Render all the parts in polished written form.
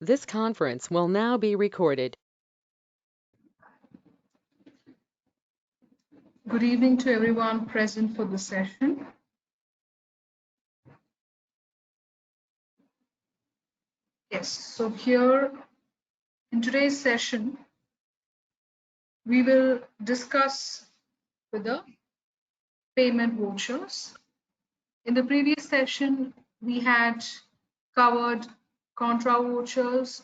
This conference will now be recorded. Good evening to everyone present for the session. Yes, so here in today's session, we will discuss with the payment vouchers. In the previous session, we had covered contra vouchers,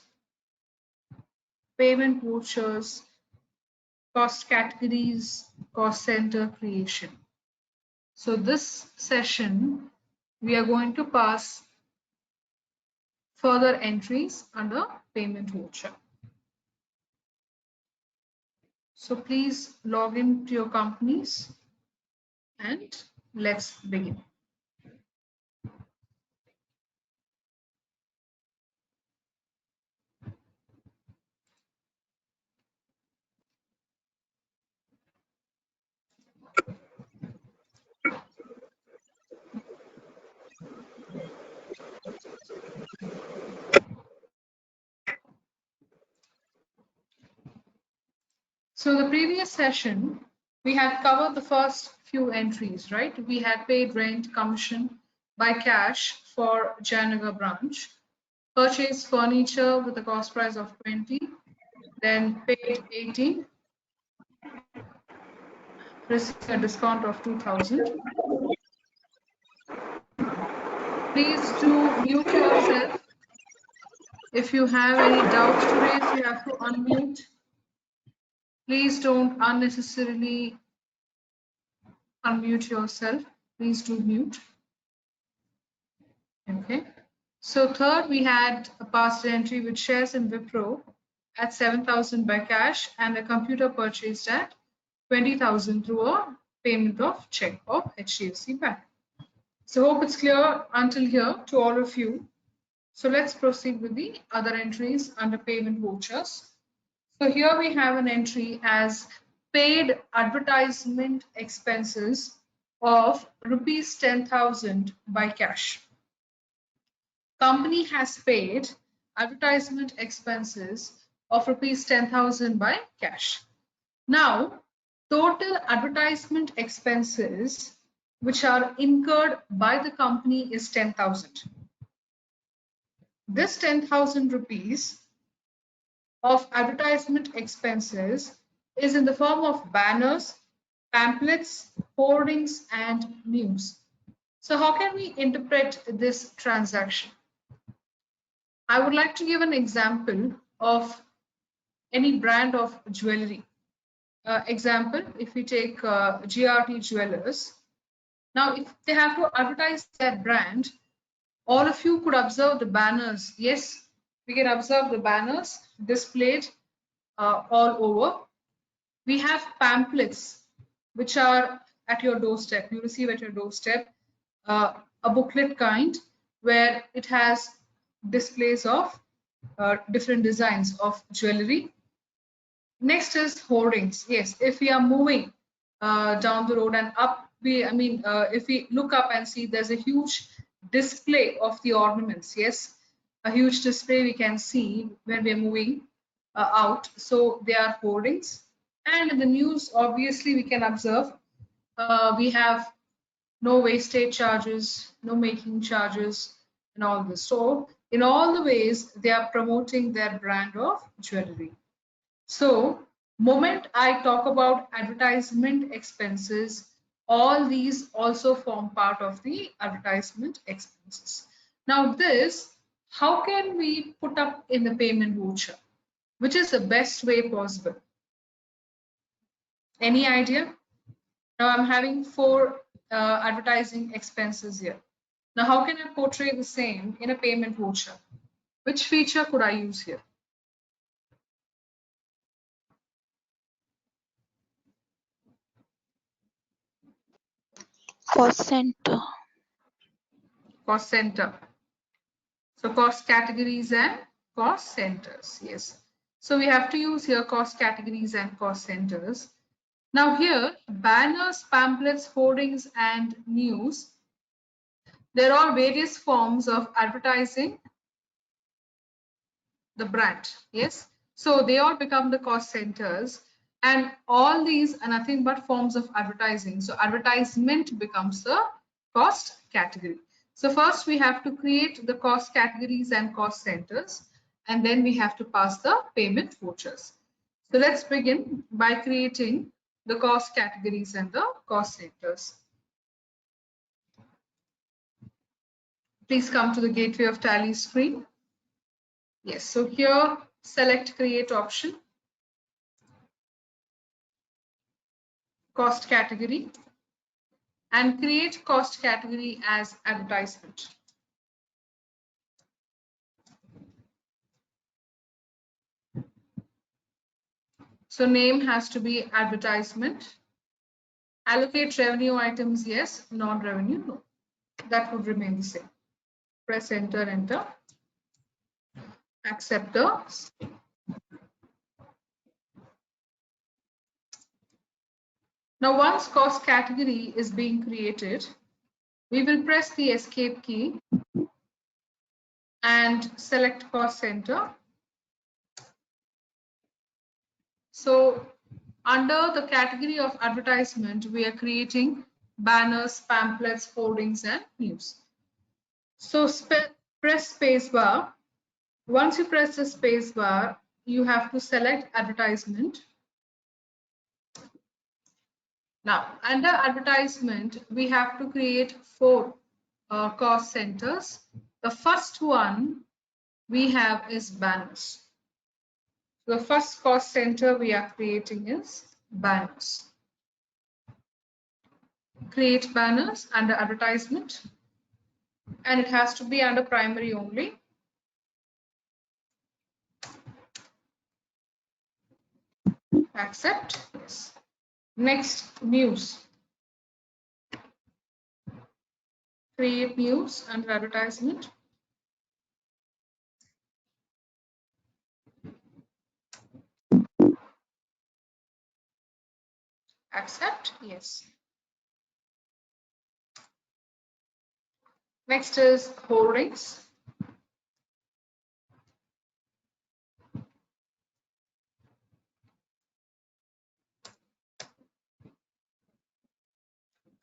payment vouchers, cost categories, cost center creation. So this session, we are going to pass further entries under payment voucher. So please log into your companies and let's begin. So the previous session, we had covered the first few entries, right? We had paid rent, commission by cash for Jayanagar branch, purchased furniture with a cost price of 20, then paid 18, received a discount of 2,000. Please do mute yourself. If you have any doubts to raise, you have to unmute. Please don't unnecessarily unmute yourself. Please do mute. Okay. So third, we had a past entry with shares in Wipro at 7,000 by cash and a computer purchased at 20,000 through a payment of check of HDFC Bank. So hope it's clear until here to all of you. So let's proceed with the other entries under payment vouchers. So here we have an entry as paid advertisement expenses of rupees 10,000 by cash. Company has paid advertisement expenses of rupees 10,000 by cash. Now, total advertisement expenses which are incurred by the company is 10,000. This 10,000 rupees of advertisement expenses is in the form of banners, pamphlets, hoardings, and news. So how can we interpret this transaction? I would like to give an example of any brand of jewelry. Example, if we take GRT Jewelers. Now, if they have to advertise their brand, all of you could observe the banners. Yes, we can observe the banners displayed all over. We have pamphlets, which are at your doorstep. You receive at your doorstep a booklet kind where it has displays of different designs of jewelry. Next is hoardings. Yes, if we are moving down the road and up, if we look up and see there's a huge display of the ornaments. Yes, a huge display we can see when we're moving out. So they are hoardings. And in the news, obviously, we can observe we have no wastage charges, no making charges, and all this. So in all the ways, they are promoting their brand of jewelry. So moment I talk about advertisement expenses, all these also form part of the advertisement expenses. Now this, how can we put up in the payment voucher? Which is the best way possible? Any idea? Now I'm having 4 advertising expenses here. Now how can I portray the same in a payment voucher? Which feature could I use here? Cost center. Cost center. So cost categories and cost centers. Yes. So we have to use here cost categories and cost centers. Now here, banners, pamphlets, hoardings, and news. There are various forms of advertising the brand. Yes. So they all become the cost centers, and all these are nothing but forms of advertising. So advertisement becomes the cost category. So first we have to create the cost categories and cost centers, and then we have to pass the payment vouchers. So let's begin by creating the cost categories and the cost centers. Please come to the Gateway of Tally screen. Yes, so here select create option, cost category, and create cost category as advertisement. So name has to be advertisement. Allocate revenue items, yes. Non-revenue, no. That would remain the same. Press enter, enter. Accept the. Now once cost category is being created, we will press the escape key and select cost center. So under the category of advertisement, we are creating banners, pamphlets, hoardings, and news. So press spacebar. Once you press the spacebar, you have to select advertisement. Now, under advertisement, we have to create 4 cost centers. The first one we have is banners. The first cost center we are creating is banners. Create banners under advertisement, and it has to be under primary only. Accept, yes. Next, news. Create news under advertisement. Accept, yes. Next is holdings.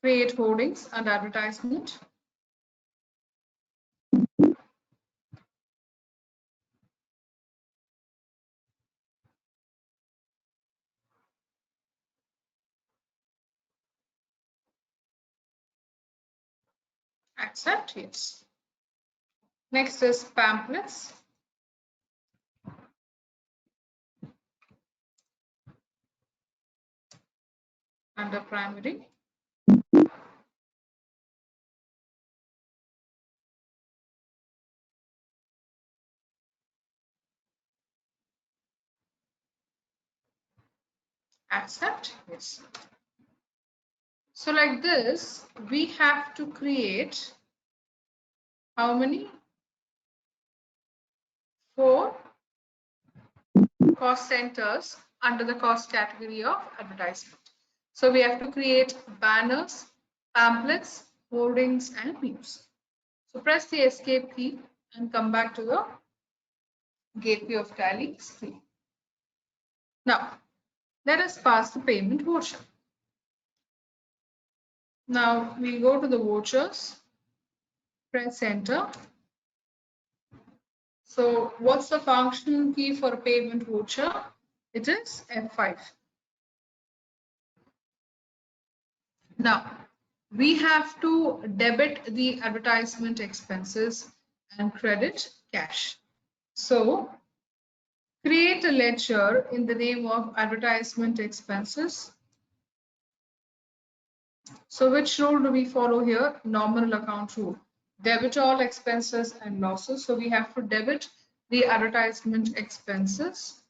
Create holdings under advertisement. Accept, yes. Next is pamphlets. Under primary. Accept, yes. So like this, we have to create how many? 4 cost centers under the cost category of advertisement. So we have to create banners, pamphlets, hoardings, and news. So press the escape key and come back to the Gateway of Tally screen. Now, let us pass the payment voucher. Now we go to the vouchers, press enter. So what's the functional key for a payment voucher? It is F5. Now we have to debit the advertisement expenses and credit cash. So create a ledger in the name of advertisement expenses. So which rule do we follow here? Nominal account rule. Debit all expenses and losses. So we have to debit the advertisement expenses.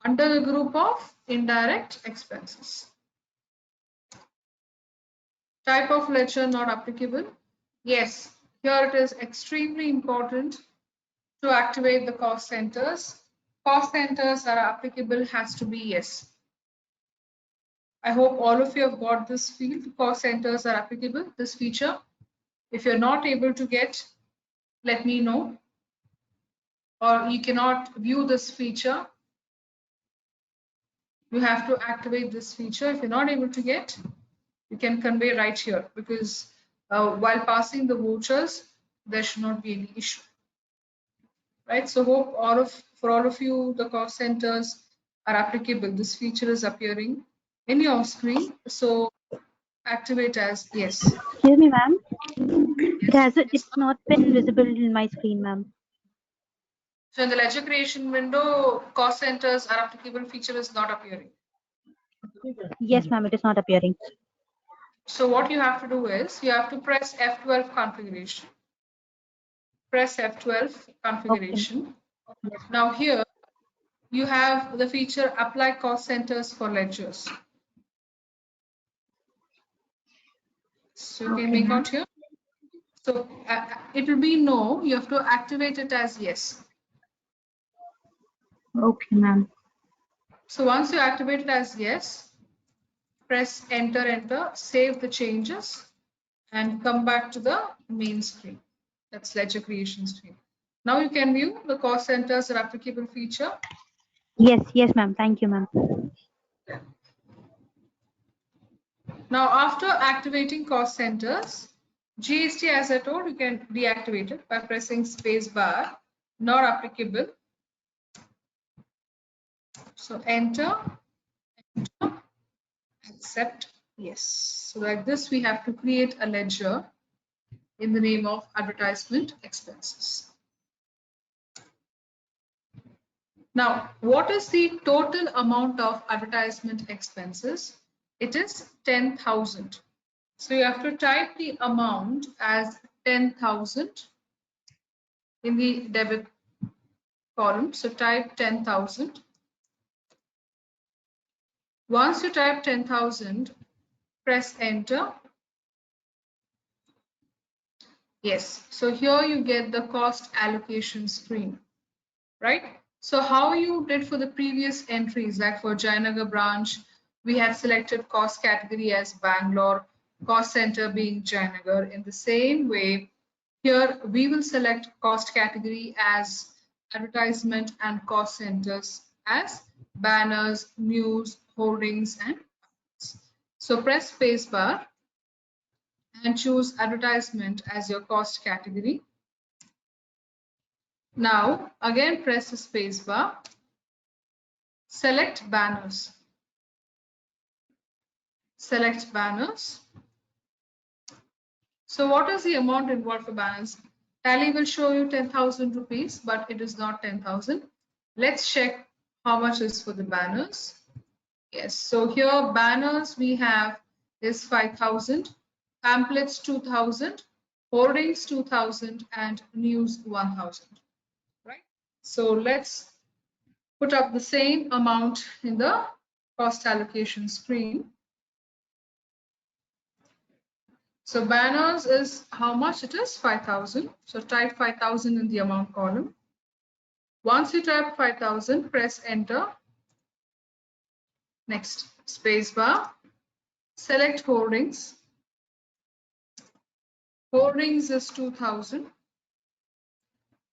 Under the group of indirect expenses. Type of ledger not applicable. Yes, here it is extremely important to activate the cost centers. Cost centers are applicable has to be yes. I hope all of you have got this field. Cost centers are applicable, this feature. If you're not able to get, let me know. Or you cannot view this feature, you have to activate this feature. If you're not able to get, you can convey right here, because while passing the vouchers, there should not be any issue. Right, so hope for all of you, the cost centers are applicable. This feature is appearing in your screen, so activate as yes. Excuse me, ma'am. Yes. It's not been visible in my screen, ma'am. So in the ledger creation window, cost centers are applicable feature is not appearing. Yes, ma'am, it is not appearing. So what you have to do is you have to press F12 configuration. Press F12 configuration. Okay. Now here you have the feature apply cost centers for ledgers. So you can make out here. So it will be no, you have to activate it as yes. Okay, ma'am. So once you activate it as yes, press enter, save the changes and come back to the main screen. That's ledger creation screen. Now you can view the cost centers or applicable feature. Yes, ma'am. Thank you, ma'am. Now after activating cost centers, GST, as I told, you can deactivate it by pressing space bar, not applicable. So enter, accept, yes. So like this, we have to create a ledger in the name of advertisement expenses. Now, what is the total amount of advertisement expenses? It is 10,000. So you have to type the amount as 10,000 in the debit column. So type 10,000. Once you type 10,000, press enter. Yes, so here you get the cost allocation screen, right? So how you did for the previous entries, like for Jayanagar branch, we had selected cost category as Bangalore, cost center being Jayanagar. In the same way, here we will select cost category as advertisement and cost centers as banners, news, hoardings, and so press spacebar and choose advertisement as your cost category. Now again press the spacebar, select banners. Select banners. So what is the amount involved for banners? Tally will show you 10,000 rupees, but it is not 10,000. Let's check how much is for the banners. Yes, so here banners we have is 5,000, pamphlets 2,000, hoardings 2,000, and news 1,000. Right? So let's put up the same amount in the cost allocation screen. So banners is how much it is? 5,000. So type 5,000 in the amount column. Once you type 5,000, press enter. Next, spacebar. Select hoardings. Hoardings is 2,000.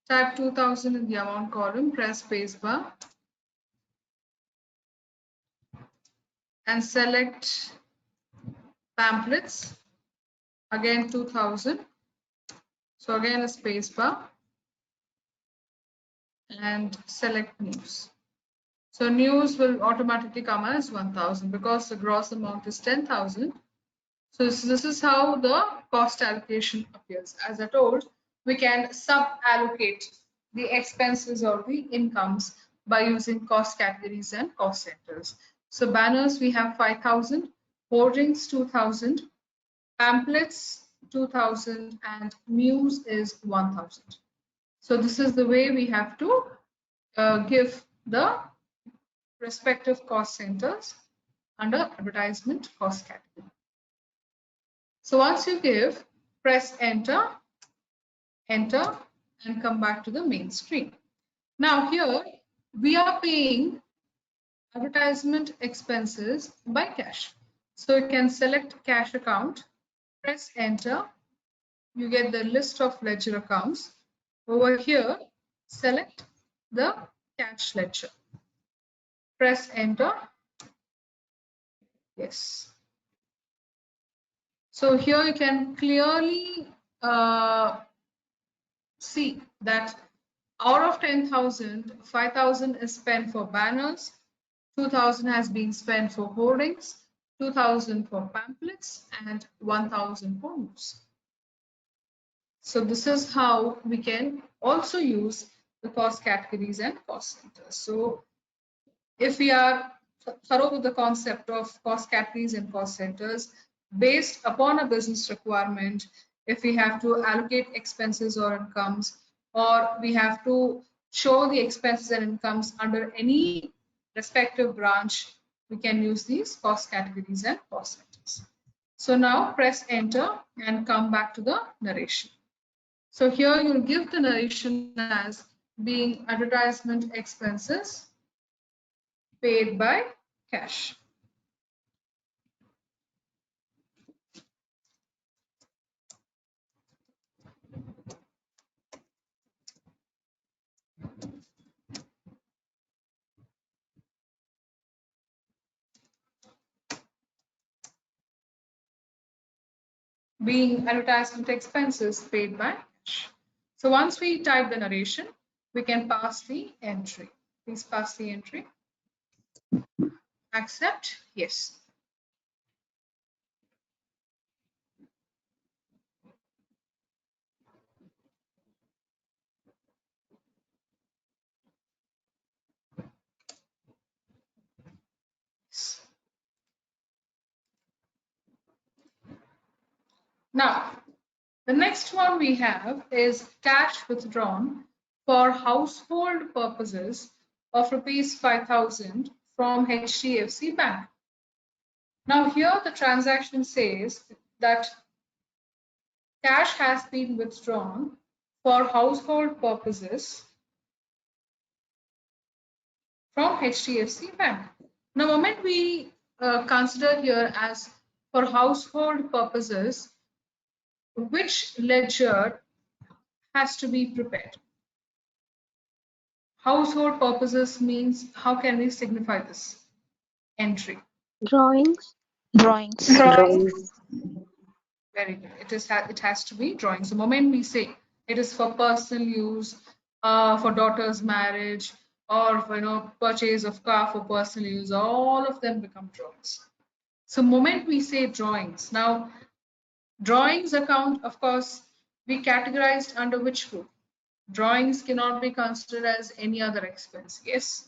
Type 2,000 in the amount column. Press spacebar. And select pamphlets. Again 2,000. So again a spacebar. And select news. So news will automatically come as 1,000 because the gross amount is 10,000. So this is how the cost allocation appears. As I told, we can sub-allocate the expenses or the incomes by using cost categories and cost centers. So banners we have 5,000, hoardings 2,000, pamphlets 2,000, and news is 1,000. So this is the way we have to give the respective cost centers under advertisement cost category. So once you give, press enter, enter, and come back to the main screen. Now here we are paying advertisement expenses by cash. So you can select cash account, press enter, you get the list of ledger accounts. Over here, select the cash ledger. Press enter. Yes. So here you can clearly see that out of 10,000, 5,000 is spent for banners, 2,000 has been spent for hoardings, 2,000 for pamphlets, and 1,000 for news. So this is how we can also use the cost categories and cost centers. So if we are thorough with the concept of cost categories and cost centers, based upon a business requirement, if we have to allocate expenses or incomes, or we have to show the expenses and incomes under any respective branch, we can use these cost categories and cost centers. So now press enter and come back to the narration. So here you'll give the narration as being advertisement expenses paid by cash. Being advertisement expenses paid by cash. So once we type the narration, we can pass the entry. Please pass the entry. Accept, yes. Now, the next one we have is cash withdrawn for household purposes of rupees 5,000 from HDFC Bank. Now here the transaction says that cash has been withdrawn for household purposes from HDFC Bank. Now, the moment we consider here as for household purposes, which ledger has to be prepared? Household purposes means how can we signify this entry? Drawings. Drawings. Very good. It has to be drawings. The moment we say it is for personal use, for daughter's marriage, or for, purchase of car for personal use, all of them become drawings. So moment we say drawings, now drawings account, of course, we categorized under which group? Drawings cannot be considered as any other expense. Yes,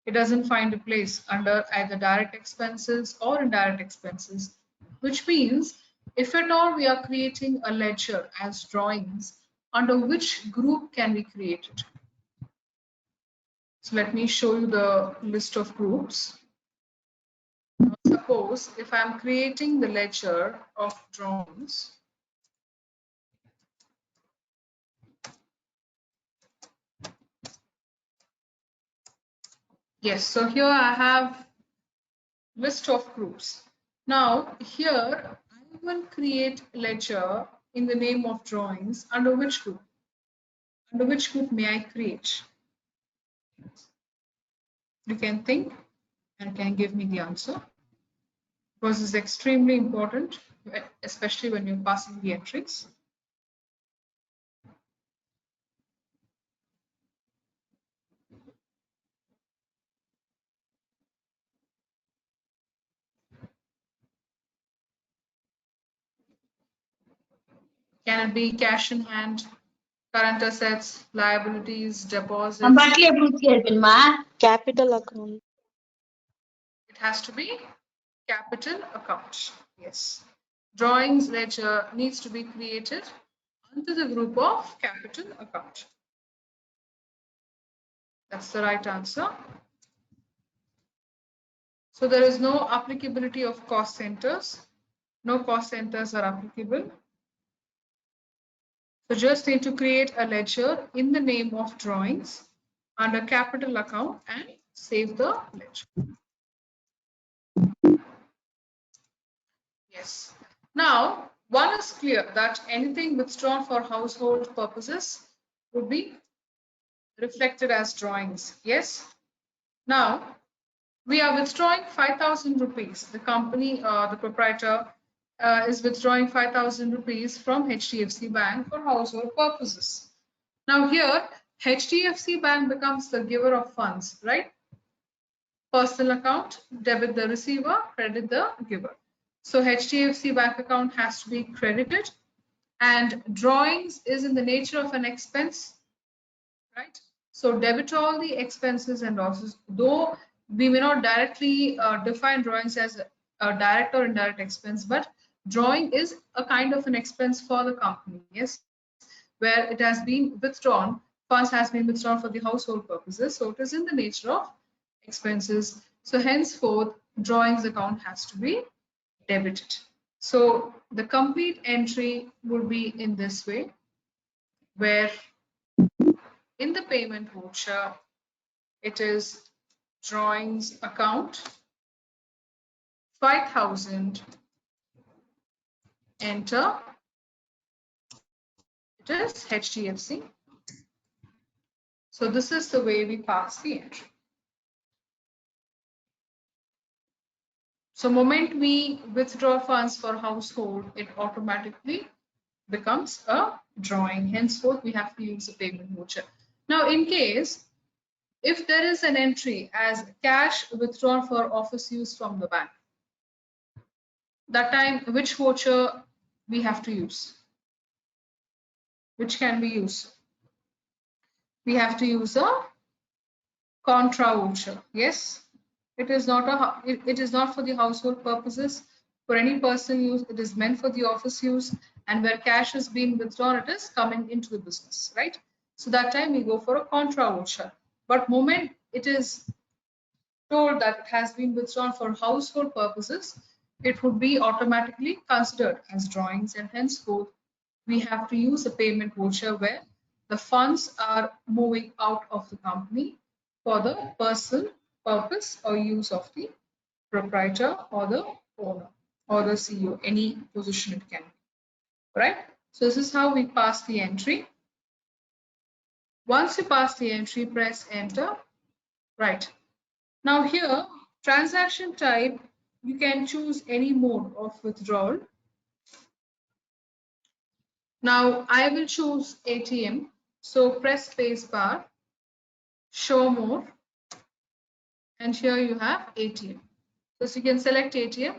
it doesn't find a place under either direct expenses or indirect expenses, which means if at all we are creating a ledger as drawings, under which group can we create it? So let me show you the list of groups. Suppose if I'm creating the ledger of drawings, yes, so here I have list of groups. Now here I will create ledger in the name of drawings under which group? Under which group may I create? You can think and can give me the answer, because it's extremely important, especially when you're passing the entries. Can it be cash in hand, current assets, liabilities, deposits? Capital account. It has to be capital account. Yes. Drawings ledger needs to be created under the group of capital account. That's the right answer. So there is no applicability of cost centers. No cost centers are applicable. So just need to create a ledger in the name of drawings under capital account and save the ledger. Yes. Now, one is clear that anything withdrawn for household purposes would be reflected as drawings. Yes. Now, we are withdrawing 5,000 rupees. The company, the proprietor, is withdrawing 5,000 rupees from HDFC Bank for household purposes. Now here, HDFC Bank becomes the giver of funds, right? Personal account, debit the receiver, credit the giver. So HDFC Bank account has to be credited, and drawings is in the nature of an expense, right? So debit all the expenses and losses, though we may not directly define drawings as a direct or indirect expense, but drawing is a kind of an expense for the company, yes, where it has been withdrawn, funds has been withdrawn for the household purposes. So it is in the nature of expenses. So henceforth, drawings account has to be debited. So the complete entry would be in this way, where in the payment voucher, it is drawings account 5,000, enter, it is HDFC. So this is the way we pass the entry. So moment we withdraw funds for household, it automatically becomes a drawing. Henceforth, we have to use a payment voucher. Now, in case if there is an entry as cash withdrawn for office use from the bank, that time which voucher we have to use? Which can we use? We have to use a contra voucher. Yes, it is not for the household purposes. For any personal use, it is meant for the office use, and where cash is being withdrawn, it is coming into the business, right? So that time we go for a contra voucher. But moment it is told that it has been withdrawn for household purposes, it would be automatically considered as drawings, and henceforth we have to use a payment voucher where the funds are moving out of the company for the personal purpose or use of the proprietor or the owner or the CEO, any position it can be, right? So this is how we pass the entry. Once you pass the entry, press enter, right? Now here, transaction type, you can choose any mode of withdrawal. Now I will choose ATM. So press space bar, show more, and here you have ATM. So you can select ATM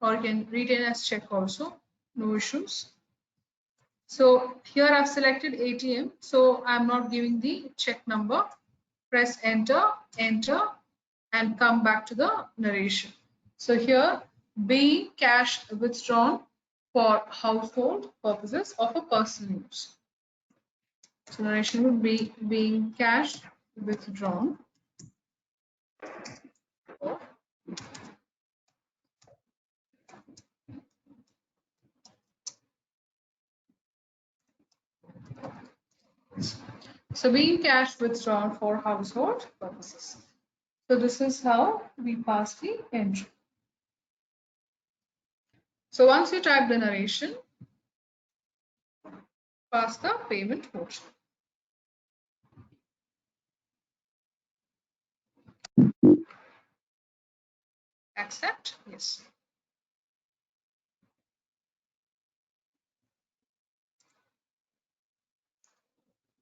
or you can retain as check also, no issues. So here I've selected ATM. So I'm not giving the check number. Press enter, enter, and come back to the narration. So here, being cash withdrawn for household purposes of a personal use. So narration would be being cash withdrawn for so being cash withdrawn for household purposes. So this is how we pass the entry. So once you type the narration, pass the payment voucher. Accept, yes.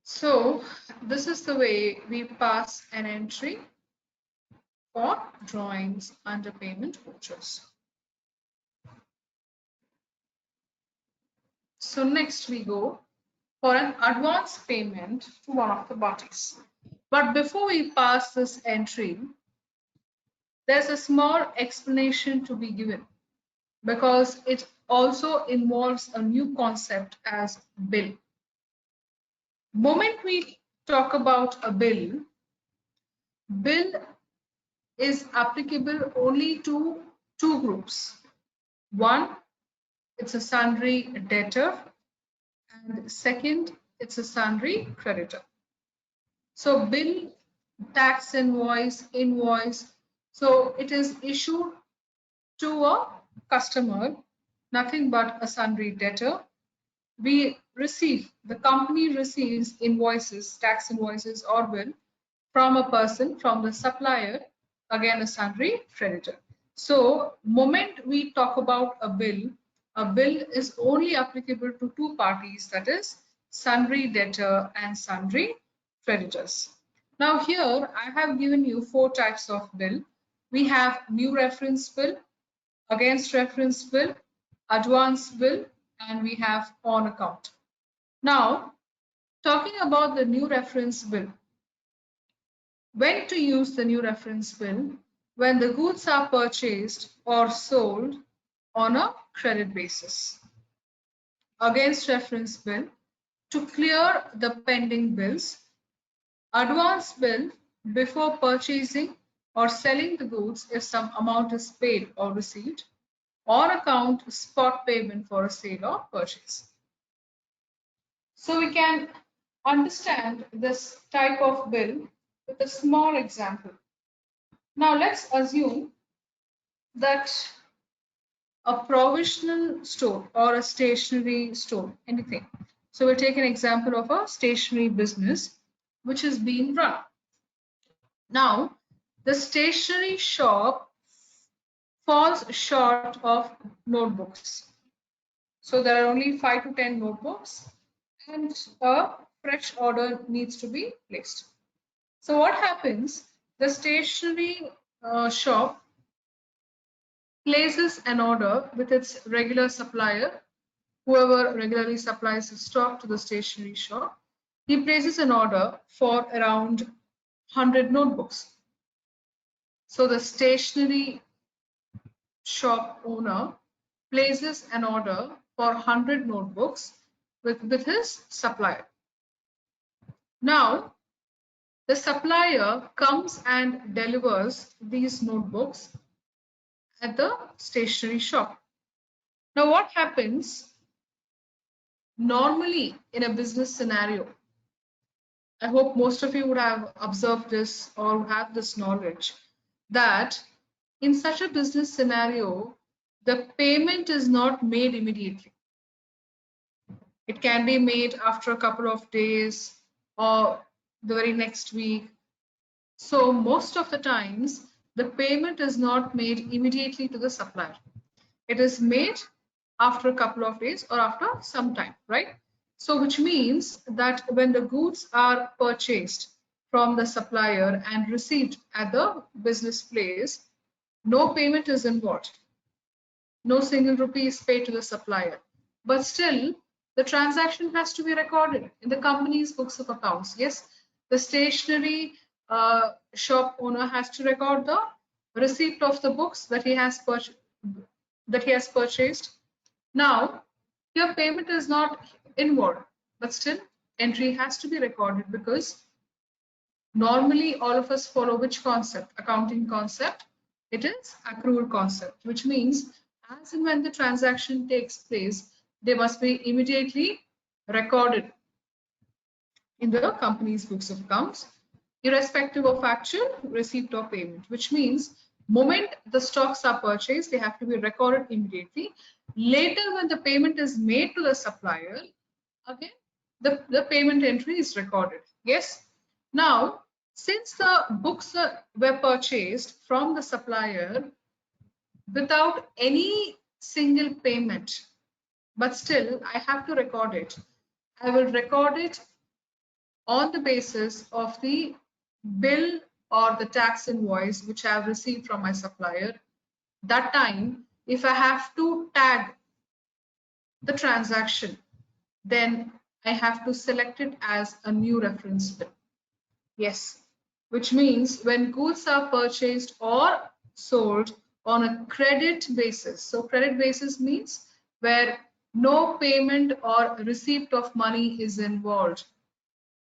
So this is the way we pass an entry for drawings under payment vouchers. So next we go for an advance payment to one of the parties. But before we pass this entry, there's a small explanation to be given because it also involves a new concept as bill. Moment we talk about a bill, bill is applicable only to two groups. One, it's a sundry debtor, and second, it's a sundry creditor. So bill, tax invoice, so it is issued to a customer nothing but a sundry debtor. The company receives invoices, tax invoices or bill from a person, from the supplier, again a sundry creditor. So moment we talk about a bill is only applicable to two parties, that is sundry debtor and sundry creditors. Now here I have given you four types of bill. We have new reference bill, against reference bill, advance bill, and we have on account. Now, talking about the new reference bill, when to use the new reference bill? When the goods are purchased or sold on a credit basis. Against reference bill, to clear the pending bills. Advance bill, before purchasing or selling the goods if some amount is paid or received. On account, spot payment for a sale or purchase. So we can understand this type of bill with a small example. Now let's assume that a provisional store or a stationery store, anything. So we'll take an example of a stationery business which is being run. Now, the stationery shop falls short of notebooks. So there are only 5 to 10 notebooks and a fresh order needs to be placed. So what happens? The stationery shop places an order with its regular supplier, whoever regularly supplies the stock to the stationery shop. He places an order for around 100 notebooks. So the stationery shop owner places an order for 100 notebooks with his supplier. Now, the supplier comes and delivers these notebooks at the stationery shop. Now, what happens normally in a business scenario? I hope most of you would have observed this or have this knowledge that in such a business scenario, the payment is not made immediately. It can be made after a couple of days or the very next week. So most of the times, the payment is not made immediately to the supplier. It is made after a couple of days or after some time, right? So which means that when the goods are purchased from the supplier and received at the business place, no payment is involved. No single rupee is paid to the supplier. But still, the transaction has to be recorded in the company's books of accounts. Yes, the stationery shop owner has to record the receipt of the books that he has purchased. Now, your payment is not involved, but still entry has to be recorded because normally all of us follow which concept? Accounting concept. It is accrual concept, which means as and when the transaction takes place, they must be immediately recorded in the company's books of accounts, irrespective of actual receipt or payment, which means moment the stocks are purchased, they have to be recorded immediately. Later, when the payment is made to the supplier, again, the payment entry is recorded. Yes. Now, since the books were purchased from the supplier without any single payment, but still I have to record it. I will record it on the basis of the bill or the tax invoice which I have received from my supplier. That time, if I have to tag the transaction, then I have to select it as a new reference bill. Yes, which means when goods are purchased or sold on a credit basis. So credit basis means where no payment or receipt of money is involved.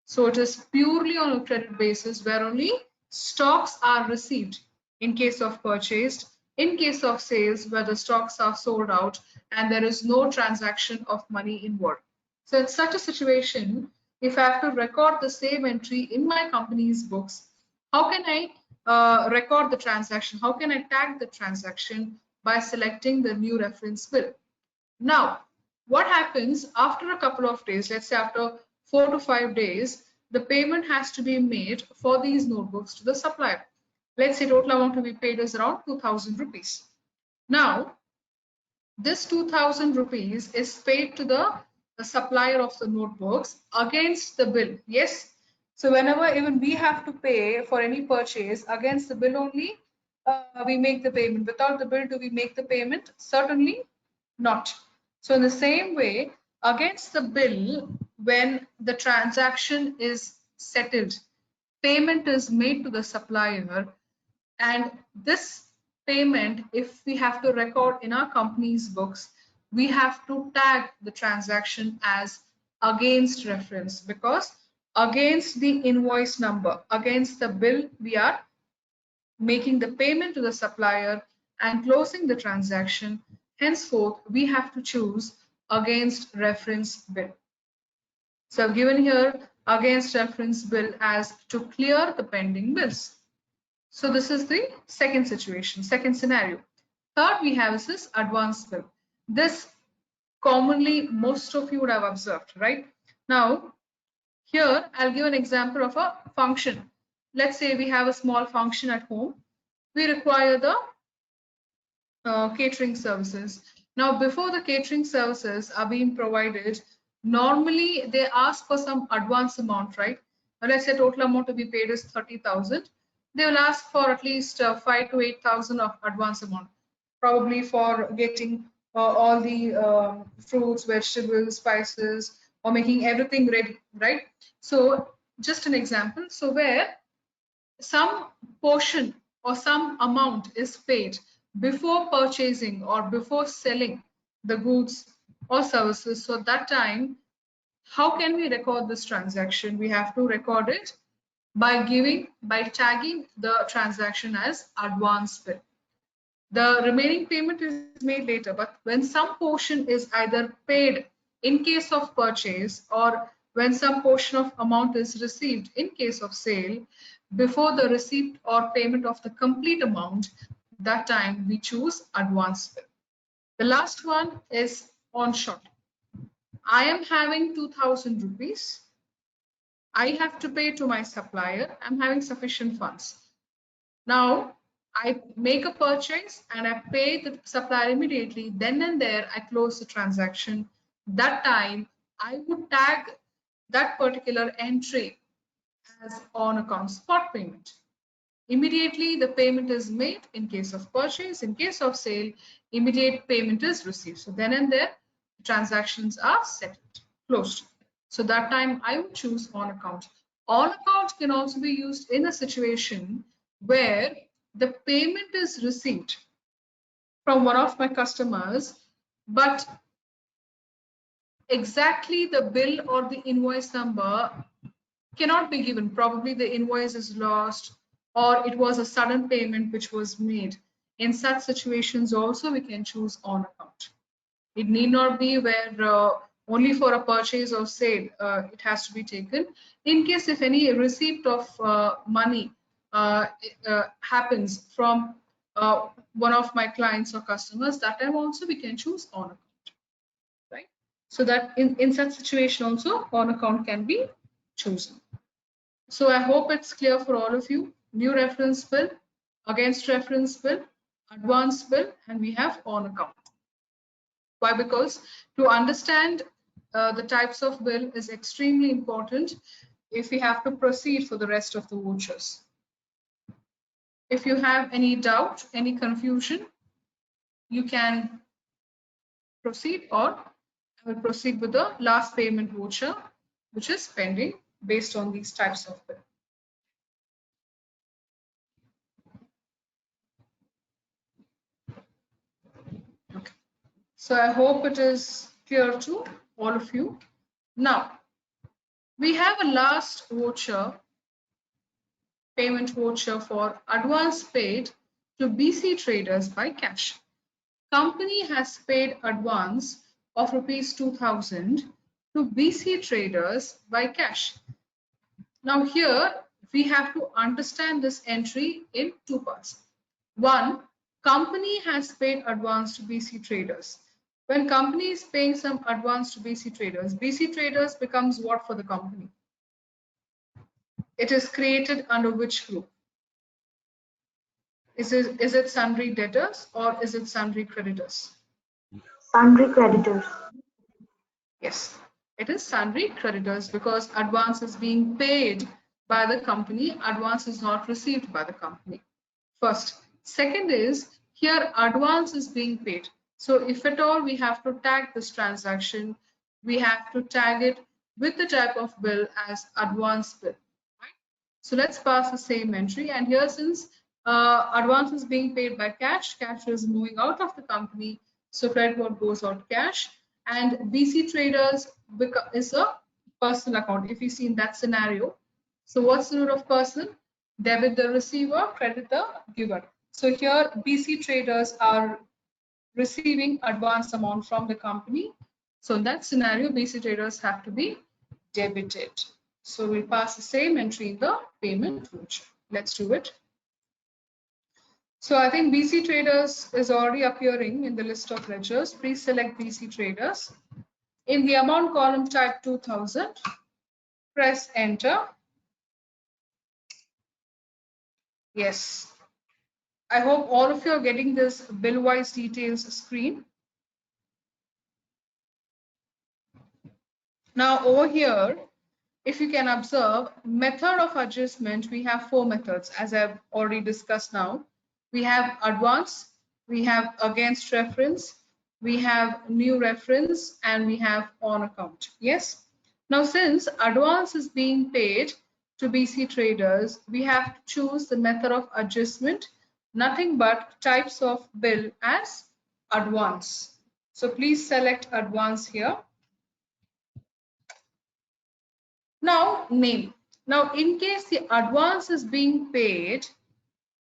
So it is purely on a credit basis where only stocks are received in case of purchased, in case of sales where the stocks are sold out and there is no transaction of money involved. So in such a situation, if I have to record the same entry in my company's books, how can I record the transaction? How can I tag the transaction? By selecting the new reference bill. Now, what happens after a couple of days, let's say after 4 to 5 days, the payment has to be made for these notebooks to the supplier. Let's say total amount to be paid is around 2000 rupees. Now, this 2000 rupees is paid to the supplier of the notebooks against the bill. Yes. So whenever even we have to pay for any purchase against the bill only, we make the payment. Without the bill, do we make the payment? Certainly not. So in the same way, against the bill, when the transaction is settled, payment is made to the supplier, and this payment, if we have to record in our company's books, we have to tag the transaction as against reference, because against the invoice number, against the bill, we are making the payment to the supplier and closing the transaction. Henceforth, we have to choose against reference bill. So I've given here against reference bill as to clear the pending bills. So this is the second situation, second scenario. Third we have is this advance bill. This commonly most of you would have observed, right? Now, here I'll give an example of a function. Let's say we have a small function at home. We require the catering services. Now, before the catering services are being provided, normally they ask for some advance amount, right? Now, let's say total amount to be paid is 30,000. They will ask for at least 5 to 8,000 of advance amount, probably for getting all the fruits, vegetables, spices, or making everything ready, right? So just an example. So where some portion or some amount is paid before purchasing or before selling the goods or services. So that time, how can we record this transaction? We have to record it by tagging the transaction as advance bill. The remaining payment is made later, but when some portion is either paid in case of purchase or when some portion of amount is received in case of sale, before the receipt or payment of the complete amount, that time we choose advance bill. The last one is on short. I am having 2000 rupees. I have to pay to my supplier. I'm having sufficient funds. Now, I make a purchase and I pay the supplier immediately. Then and there, I close the transaction. That time, I would tag that particular entry as on account spot payment. Immediately, the payment is made in case of purchase. In case of sale, immediate payment is received. So then and there, transactions are settled, closed. So that time I would choose on account. On account can also be used in a situation where the payment is received from one of my customers, but exactly the bill or the invoice number cannot be given. Probably the invoice is lost or it was a sudden payment which was made. In such situations also we can choose on account. It need not be where only for a purchase or sale it has to be taken. In case if any receipt of money happens from one of my clients or customers, that time also we can choose on account, right? So that in such situation also on account can be chosen. So I hope it's clear for all of you. New reference bill, against reference bill, advance bill, and we have on account. Why? Because to understand the types of bill is extremely important if we have to proceed for the rest of the vouchers. If you have any doubt, any confusion, you can proceed, or I will proceed with the last payment voucher, which is pending based on these types of bill. Okay. So I hope it is clear to all of you. Now, we have a last voucher, payment voucher for advance paid to BC traders by cash. Company has paid advance of rupees 2000 to BC traders by cash. Now here we have to understand this entry in two parts. One, company has paid advance to BC traders. When company is paying some advance to BC traders becomes what for the company? It is created under which group? Is it sundry debtors or is it sundry creditors? Sundry creditors. Yes, it is sundry creditors because advance is being paid by the company, advance is not received by the company. First. Second is, here advance is being paid. So if at all we have to tag this transaction, we have to tag it with the type of bill as advance bill. Right? So let's pass the same entry. And here, since advance is being paid by cash, cash is moving out of the company. So credit note goes out cash. And BC traders is a personal account. If you see in that scenario, so what's the root of person? Debit the receiver, credit the giver. So here BC traders are receiving advance amount from the company. So in that scenario, BC traders have to be debited. So we'll pass the same entry in the payment voucher. Let's do it. So I think BC traders is already appearing in the list of ledgers. Please select BC traders. In the amount column, type 2000, press enter. Yes. I hope all of you are getting this bill-wise details screen. Now over here, if you can observe, method of adjustment, we have 4 methods as I've already discussed now. We have advance, we have against reference, we have new reference, and we have on account. Yes. Now since advance is being paid to BC traders, we have to choose the method of adjustment, nothing but types of bill as advance. So please select advance here. Now name. Now in case the advance is being paid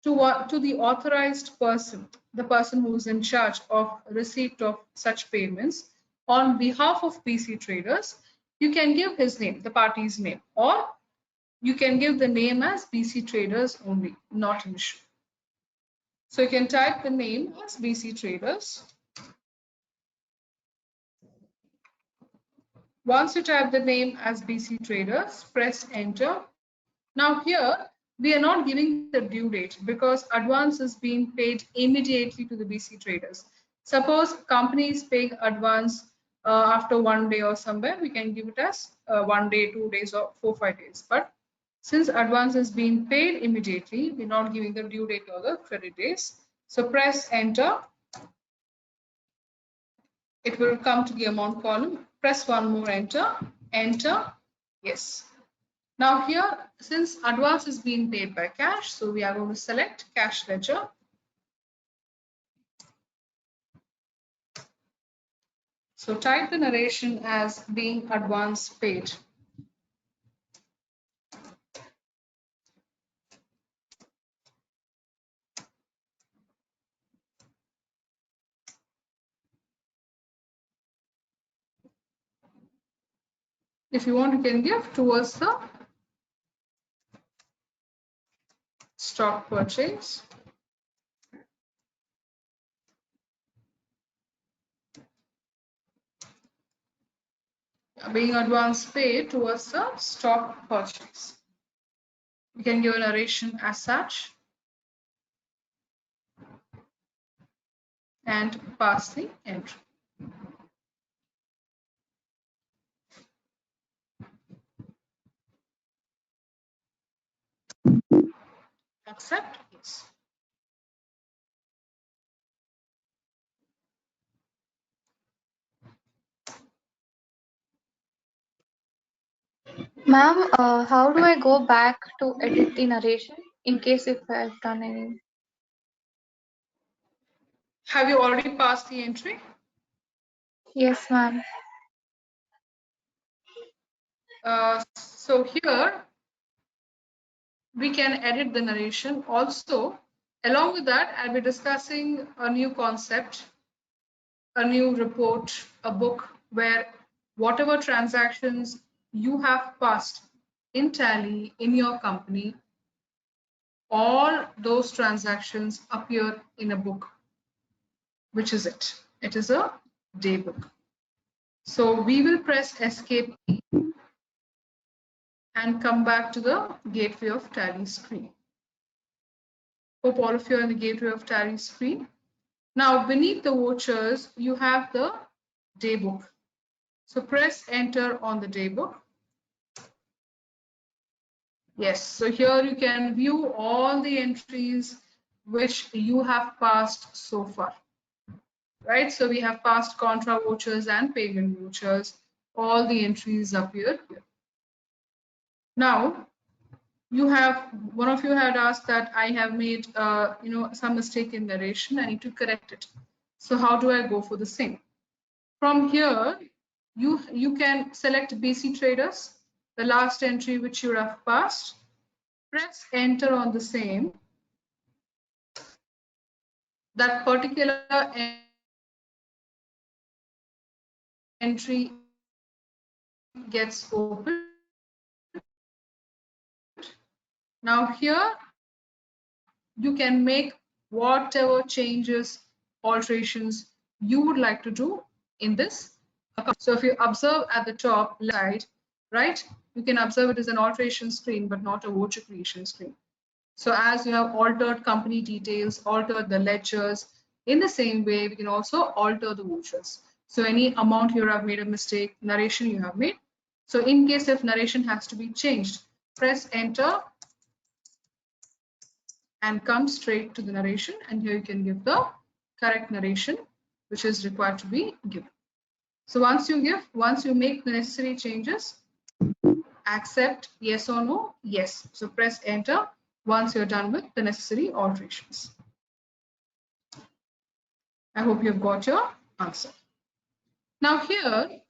to the authorized person, the person who is in charge of receipt of such payments on behalf of BC traders, you can give his name, the party's name, or you can give the name as BC traders only, not an issue. So you can type the name as BC traders. Once you type the name as BC traders, press enter. Now here, we are not giving the due date because advance is being paid immediately to the BC traders. Suppose company is paying advance after 1 day or somewhere, we can give it as 1 day, 2 days, or 4, 5 days. But since advance is being paid immediately, we're not giving the due date or the credit days. So press enter. It will come to the amount column. Press one more enter. Enter. Yes. Now here, since advance is being paid by cash, so we are going to select cash ledger. So type the narration as being advance paid. If you want, you can give towards the stock purchase. Being advance paid towards the stock purchase. You can give a narration as such and pass the entry. Accept, yes. Ma'am, how do I go back to edit the narration in case if I've done any? Have you already passed the entry? Yes, ma'am. So here we can edit the narration. Also, along with that, I'll be discussing a new concept, a new report, a book where whatever transactions you have passed in Tally in your company, all those transactions appear in a book. Which is it? It is a daybook. So we will press escape key and come back to the gateway of Tally screen. Hope all of you are in the gateway of Tally screen. Now beneath the vouchers, you have the daybook. So press enter on the daybook. Yes, so here you can view all the entries which you have passed so far. Right, so we have passed contra vouchers and payment vouchers. All the entries appear here. Now, one of you had asked that I have made some mistake in narration. I need to correct it. So how do I go for the same? From here, you can select BC traders, the last entry which you have passed. Press enter on the same. That particular entry gets opened. Now here you can make whatever changes, alterations you would like to do in this account. So if you observe at the top left side, right, you can observe it is an alteration screen, but not a voucher creation screen. So as you have altered company details, altered the ledgers, in the same way, we can also alter the vouchers. So any amount here I've made a mistake, narration you have made. So in case if narration has to be changed, press enter and come straight to the narration, and here you can give the correct narration which is required to be given. So once you make the necessary changes, accept, yes or no, yes. So press enter once you're done with the necessary alterations. I hope you've got your answer. Now here,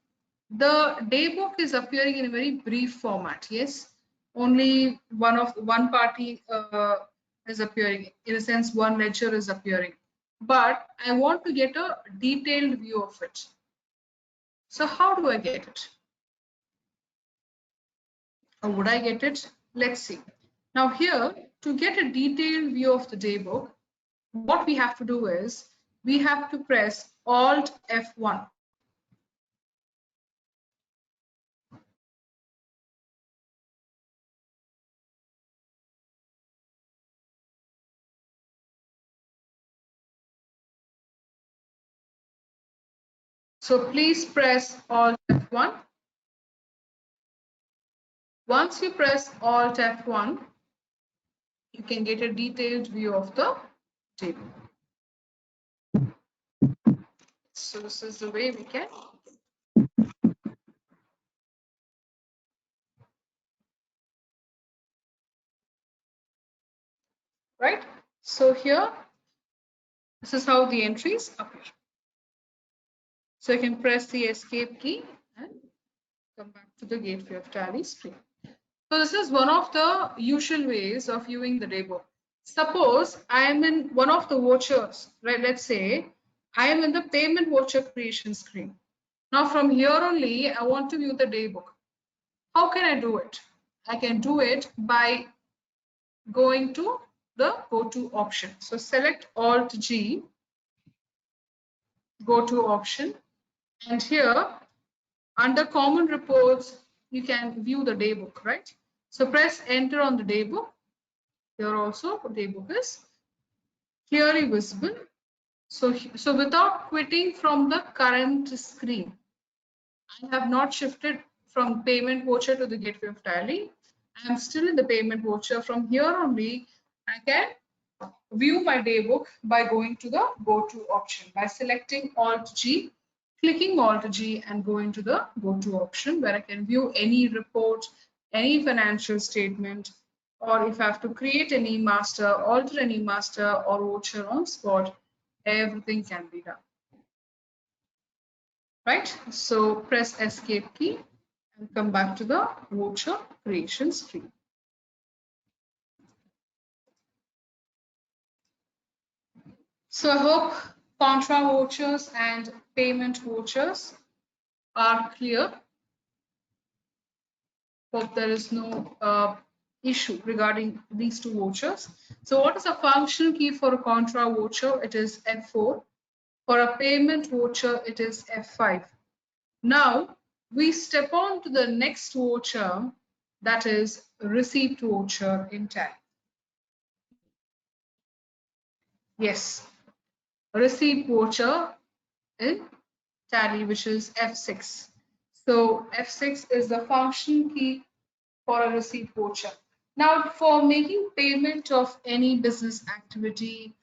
the daybook is appearing in a very brief format. Yes, only one party is appearing. In a sense, one ledger is appearing. But I want to get a detailed view of it. So how do I get it? Or would I get it? Let's see. Now here, to get a detailed view of the daybook, what we have to do is we have to press Alt F1. So please press Alt F1. Once you press Alt F1, you can get a detailed view of the table. So this is the way we can. Right? So here, this is how the entries appear. So you can press the escape key and come back to the gateway of Tally screen. So this is one of the usual ways of viewing the daybook. Suppose I am in one of the vouchers, right? Let's say I am in the payment voucher creation screen. Now from here only, I want to view the daybook. How can I do it? I can do it by going to the go to option. So select Alt G, go to option, and here under common reports, you can view the daybook, right? So press enter on the daybook. Here also the daybook is clearly visible. So without quitting from the current screen, I have not shifted from payment voucher to the gateway of Tally. I am still in the payment voucher. From here only, I can view my daybook by going to the go to option by selecting Alt G, clicking Alt G and going to the go to option where I can view any report, any financial statement, or if I have to create any master, alter any master or voucher on spot, everything can be done. Right? So press escape key and come back to the voucher creation screen. So I hope contra vouchers and payment vouchers are clear. Hope there is no issue regarding these two vouchers. So what is a functional key for a contra voucher? It is F4. For a payment voucher, it is F5. Now, we step on to the next voucher, that is receipt voucher in Tally. Yes, receipt voucher in Tally, which is F6. So F6 is the function key for a receipt voucher. Now, for making payment of any business activity,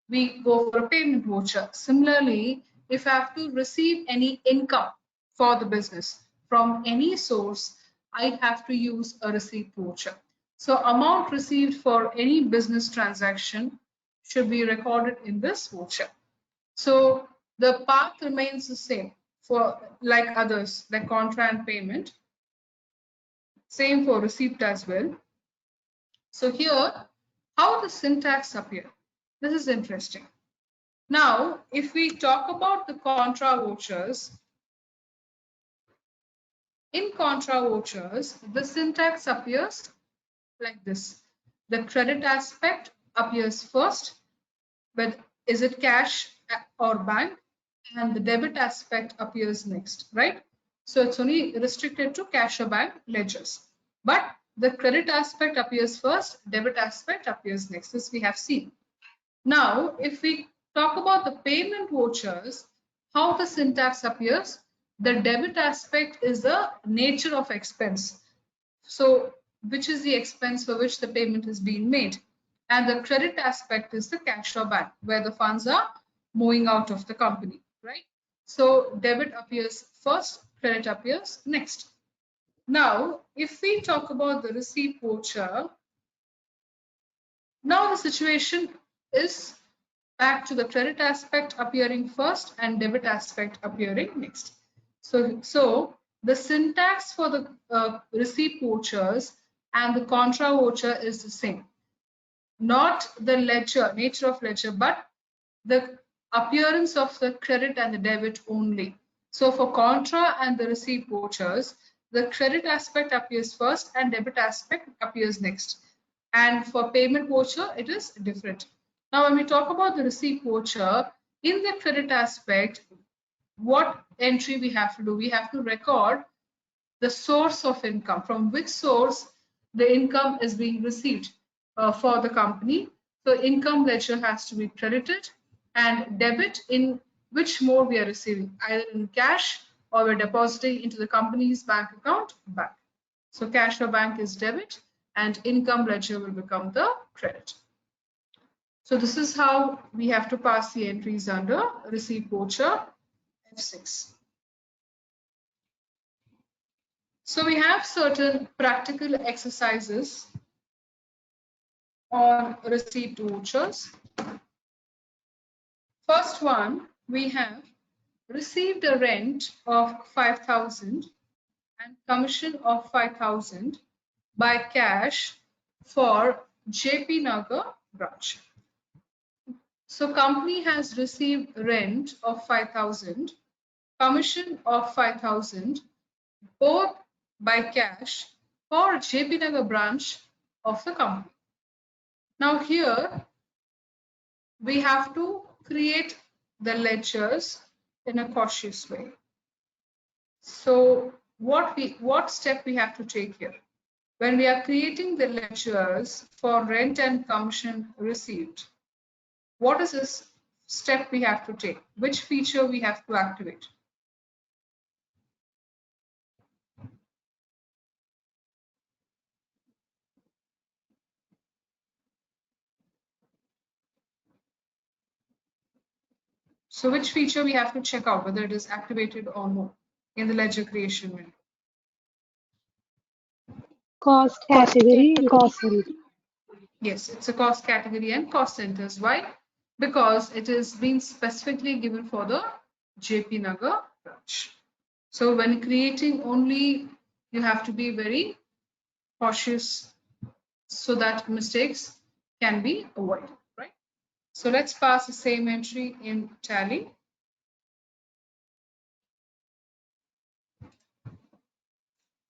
we go for a payment voucher. Similarly, if I have to receive any income for the business from any source, I have to use a receipt voucher. So amount received for any business transaction should be recorded in this voucher. So the path remains the same for like others, like contra and payment. Same for receipt as well. So here, how the syntax appear? This is interesting. Now, if we talk about the contra vouchers, in contra vouchers, the syntax appears like this. The credit aspect appears first, but is it cash or bank? And the debit aspect appears next, right? So it's only restricted to cash or bank ledgers. But the credit aspect appears first, debit aspect appears next. This we have seen. Now, if we talk about the payment vouchers, how the syntax appears, the debit aspect is the nature of expense. So, which is the expense for which the payment is being made. And the credit aspect is the cash or bank, where the funds are moving out of the company, right? So, debit appears first, credit appears next. Now, if we talk about the receipt voucher, now the situation is back to the credit aspect appearing first and debit aspect appearing next. So the syntax for the receipt vouchers and the contra voucher is the same. Not the ledger, nature of ledger, but the appearance of the credit and the debit only. So for contra and the receipt vouchers, the credit aspect appears first and debit aspect appears next. And for payment voucher, it is different. Now, when we talk about the receipt voucher, in the credit aspect, what entry we have to do? We have to record the source of income, from which source the income is being received for the company. So income ledger has to be credited, and debit in which mode we are receiving, either in cash or we're depositing into the company's bank account, bank. So cash or bank is debit and income ledger will become the credit. So this is how we have to pass the entries under receipt voucher F6. So we have certain practical exercises on receipt vouchers. First one, we have received a rent of 5,000 and commission of 5,000 by cash for JP Nagar branch. So company has received rent of 5,000, commission of 5,000, both by cash for JP Nagar branch of the company. Now here we have to create the ledgers in a cautious way. So what step we have to take here? When we are creating the ledgers for rent and commission received, what is this step we have to take? Which feature we have to activate? So which feature we have to check out, whether it is activated or not in the ledger creation window? Cost category and cost center. Yes, it's a cost category and cost centers. Why? Because it is being specifically given for the JP Nagar branch. So when creating only, you have to be very cautious so that mistakes can be avoided, right? So let's pass the same entry in Tally.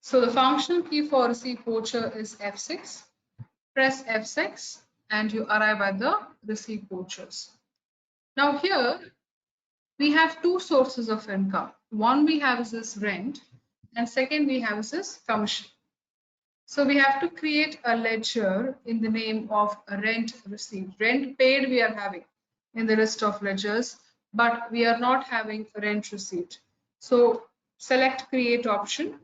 So the functional key for receipt voucher is F6. Press F6 and you arrive at the receipt vouchers. Now here, we have two sources of income. One we have is this rent, and second we have is this commission. So we have to create a ledger in the name of rent received. Rent paid we are having in the list of ledgers, but we are not having rent received. So select create option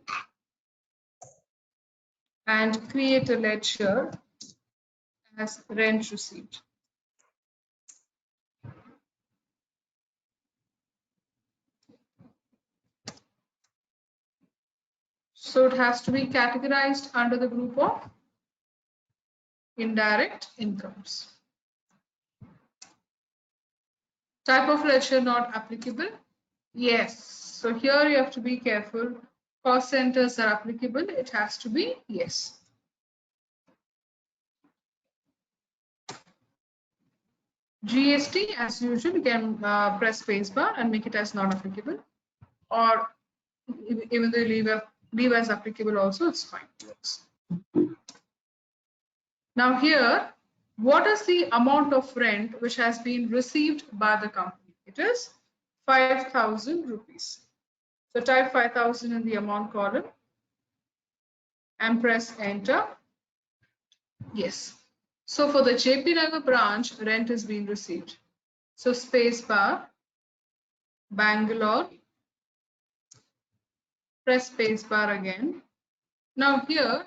and create a ledger as rent received. So it has to be categorized under the group of indirect incomes. Type of ledger not applicable? Yes. So here you have to be careful. Cost centers are applicable. It has to be yes. GST, as usual, you can press spacebar and make it as not applicable, or even though you leave as applicable also, it's fine. Now here, what is the amount of rent which has been received by the company? It is 5,000 rupees. So type 5,000 in the amount column and press enter. Yes. So for the JP Nagar branch, rent is being received. So space bar, Bangalore, press space bar again. Now here,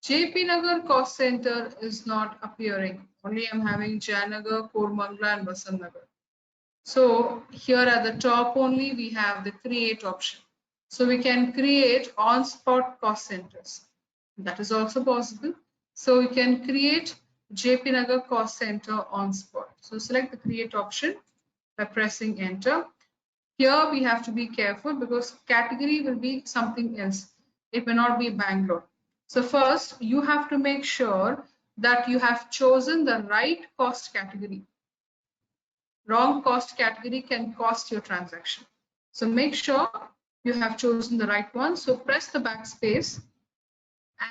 JP Nagar cost center is not appearing. Only I'm having Jayanagar, Kormangla and Vasant Nagar. So here at the top only we have the create option. So we can create on-spot cost centers. That is also possible. So we can create JP Nagar cost center on spot. So select the create option by pressing enter. Here we have to be careful because category will be something else. It may not be Bangalore. So first you have to make sure that you have chosen the right cost category. Wrong cost category can cost your transaction. So make sure you have chosen the right one. So press the backspace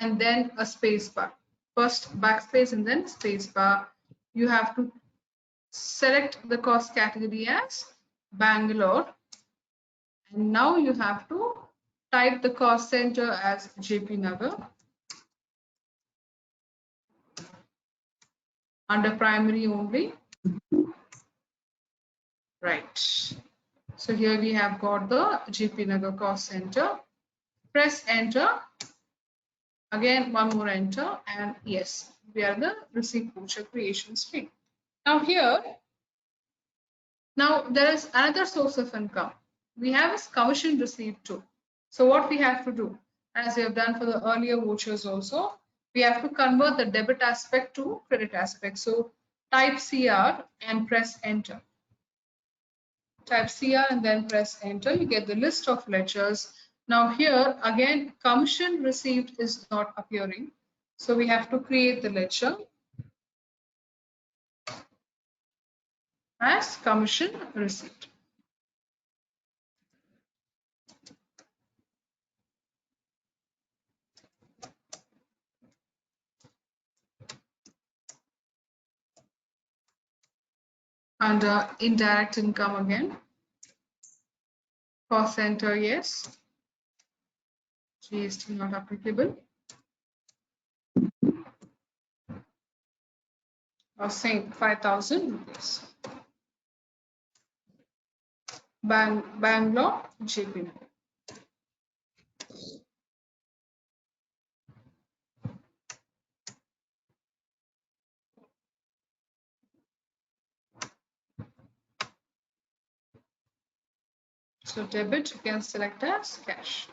and then a space bar. First backspace and then space bar. You have to select the cost category as Bangalore. And now you have to type the cost center as JP Nagar. Under primary only. Right. So here we have got the JP Nagar cost center. Press enter. Again, one more enter, and yes, we are the receipt voucher creation screen. Now here, now there is another source of income. We have a commission received too. So what we have to do, as we have done for the earlier vouchers also, we have to convert the debit aspect to credit aspect. So type CR and press enter. Type CR and then press enter. You get the list of ledgers. Now here again, commission received is not appearing. So we have to create the ledger as commission received. Under indirect income again, cost center yes, GST not applicable. Or same 5,000 rupees. Bangalore, JP. So debit you can select as cash.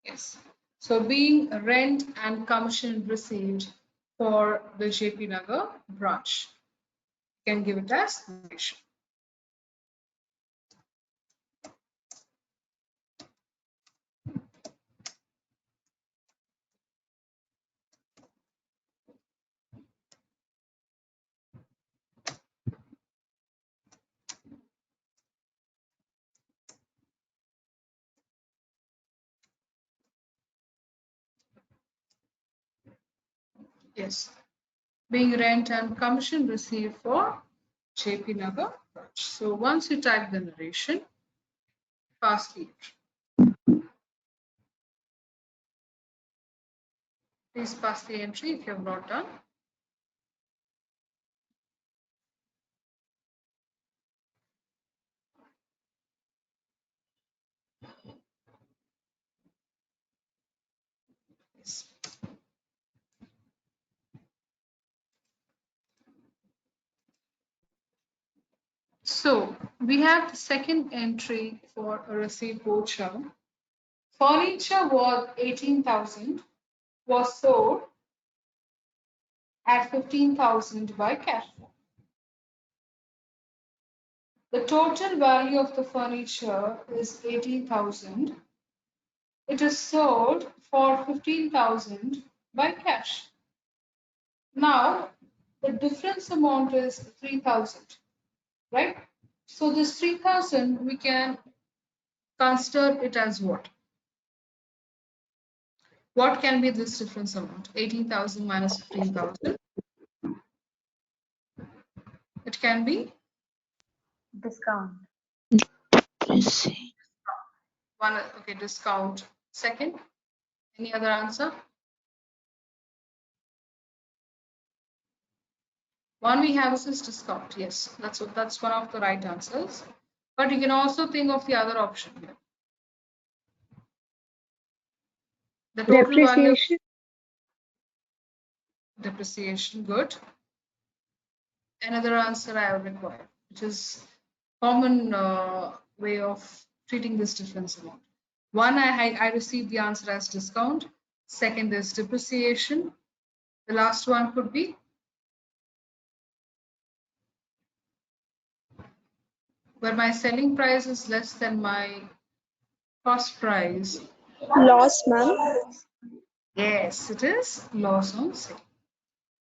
Yes. So being rent and commission received for the JP Nagar branch, you can give it as donation. Yes, being rent and commission received for JP Nagar branch. So once you type the narration, pass the entry. Please pass the entry if you have not done. Yes. So we have the second entry for a receipt voucher. Furniture worth 18,000 was sold at 15,000 by cash. The total value of the furniture is 18,000. It is sold for 15,000 by cash. Now, the difference amount is 3,000, right? So this 3,000, we can consider it as what? What can be this difference amount? 18,000 minus 15,000. It can be Discount. one, okay, discount. Second, any other answer? One we have is discount. Yes, that's one of the right answers. But you can also think of the other option here. The total value. Depreciation, good. Another answer I would require, which is common way of treating this difference amount. One, I received the answer as discount. Second is depreciation. The last one could be where my selling price is less than my cost price. Loss, ma'am. Yes, it is loss on sale.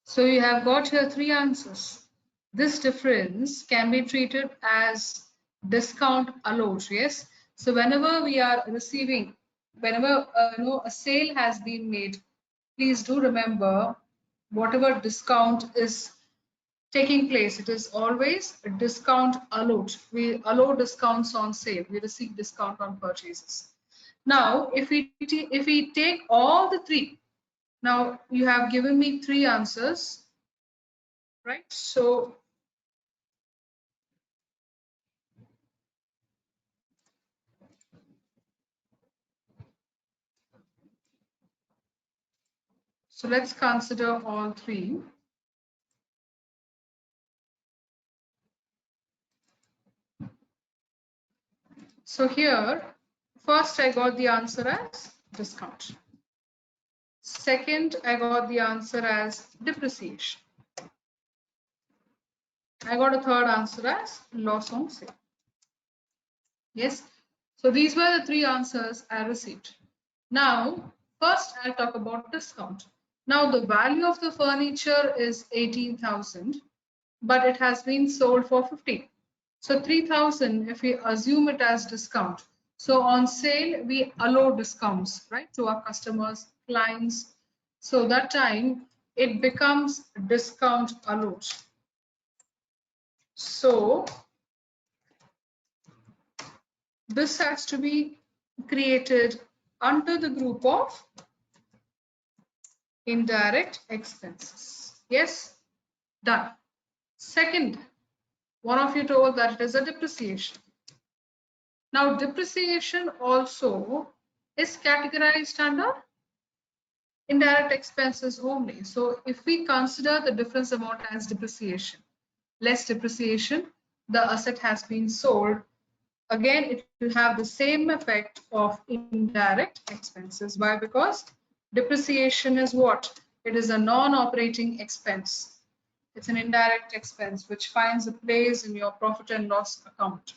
So you have got here three answers. This difference can be treated as discount allowed. Yes. So whenever we are receiving, whenever a sale has been made, please do remember whatever discount is taking place, it is always a discount allowed. We allow discounts on sale. We receive discount on purchases. Now, if we take all the three, now you have given me three answers, right? So let's consider all three. So here, first I got the answer as discount. Second, I got the answer as depreciation. I got a third answer as loss on sale. Yes. So these were the three answers I received. Now, first I'll talk about discount. Now the value of the furniture is 18,000, but it has been sold for 15. So 3,000, if we assume it as discount. So on sale, we allow discounts, right, to our customers, clients. So that time it becomes discount allowed. So this has to be created under the group of indirect expenses. Yes, done. Second, one of you told that it is a depreciation. Now, depreciation also is categorized under indirect expenses only. So if we consider the difference amount as depreciation, less depreciation, the asset has been sold. Again, it will have the same effect of indirect expenses. Why? Because depreciation is what? It is a non-operating expense. It's an indirect expense which finds a place in your profit and loss account.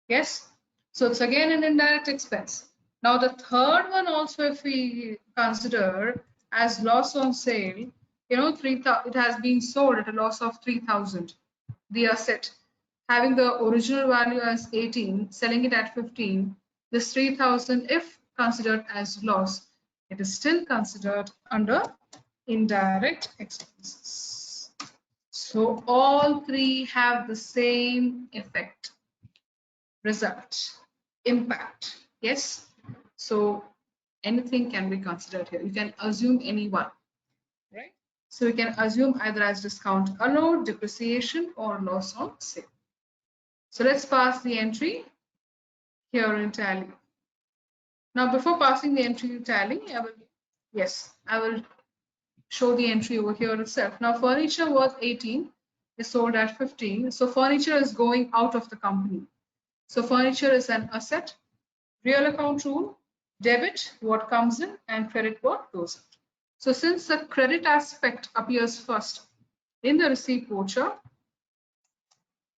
Yes. So it's again an indirect expense. Now the third one also, if we consider as loss on sale, it has been sold at a loss of 3,000. The asset having the original value as 18, selling it at 15, this 3,000, if considered as loss, it is still considered under indirect expenses. So all three have the same effect, result, impact. Yes. So anything can be considered here. You can assume any one, right? So you can assume either as discount allowed, depreciation, or loss on sale. So let's pass the entry here in tally. Now, before passing the entry to tally, I will show the entry over here itself. Now, furniture worth 18 is sold at 15. So furniture is going out of the company. So furniture is an asset. Real account rule, debit what comes in and credit what goes out. So since the credit aspect appears first in the receipt voucher,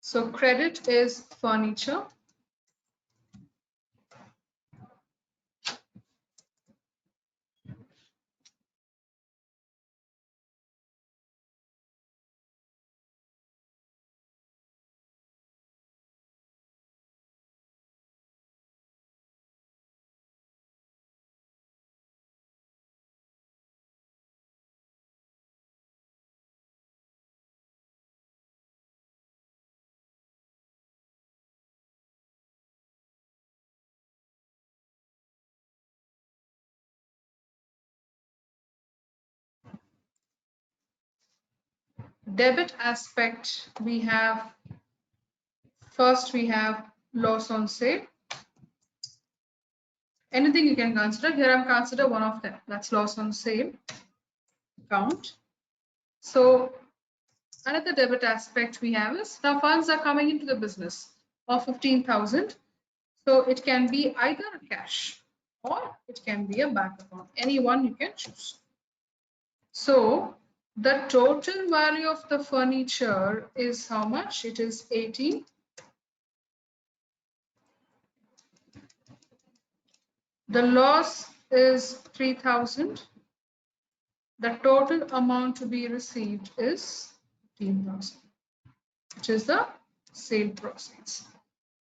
so credit is furniture. Debit aspect, we have loss on sale. Anything you can consider. Here I'm consider one of them. That's loss on sale account. So another debit aspect we have is now funds are coming into the business of 15,000. So it can be either cash or it can be a bank account. Any one you can choose. So the total value of the furniture is how much? It is 18. The loss is 3,000. The total amount to be received is 15,000, which is the sale proceeds.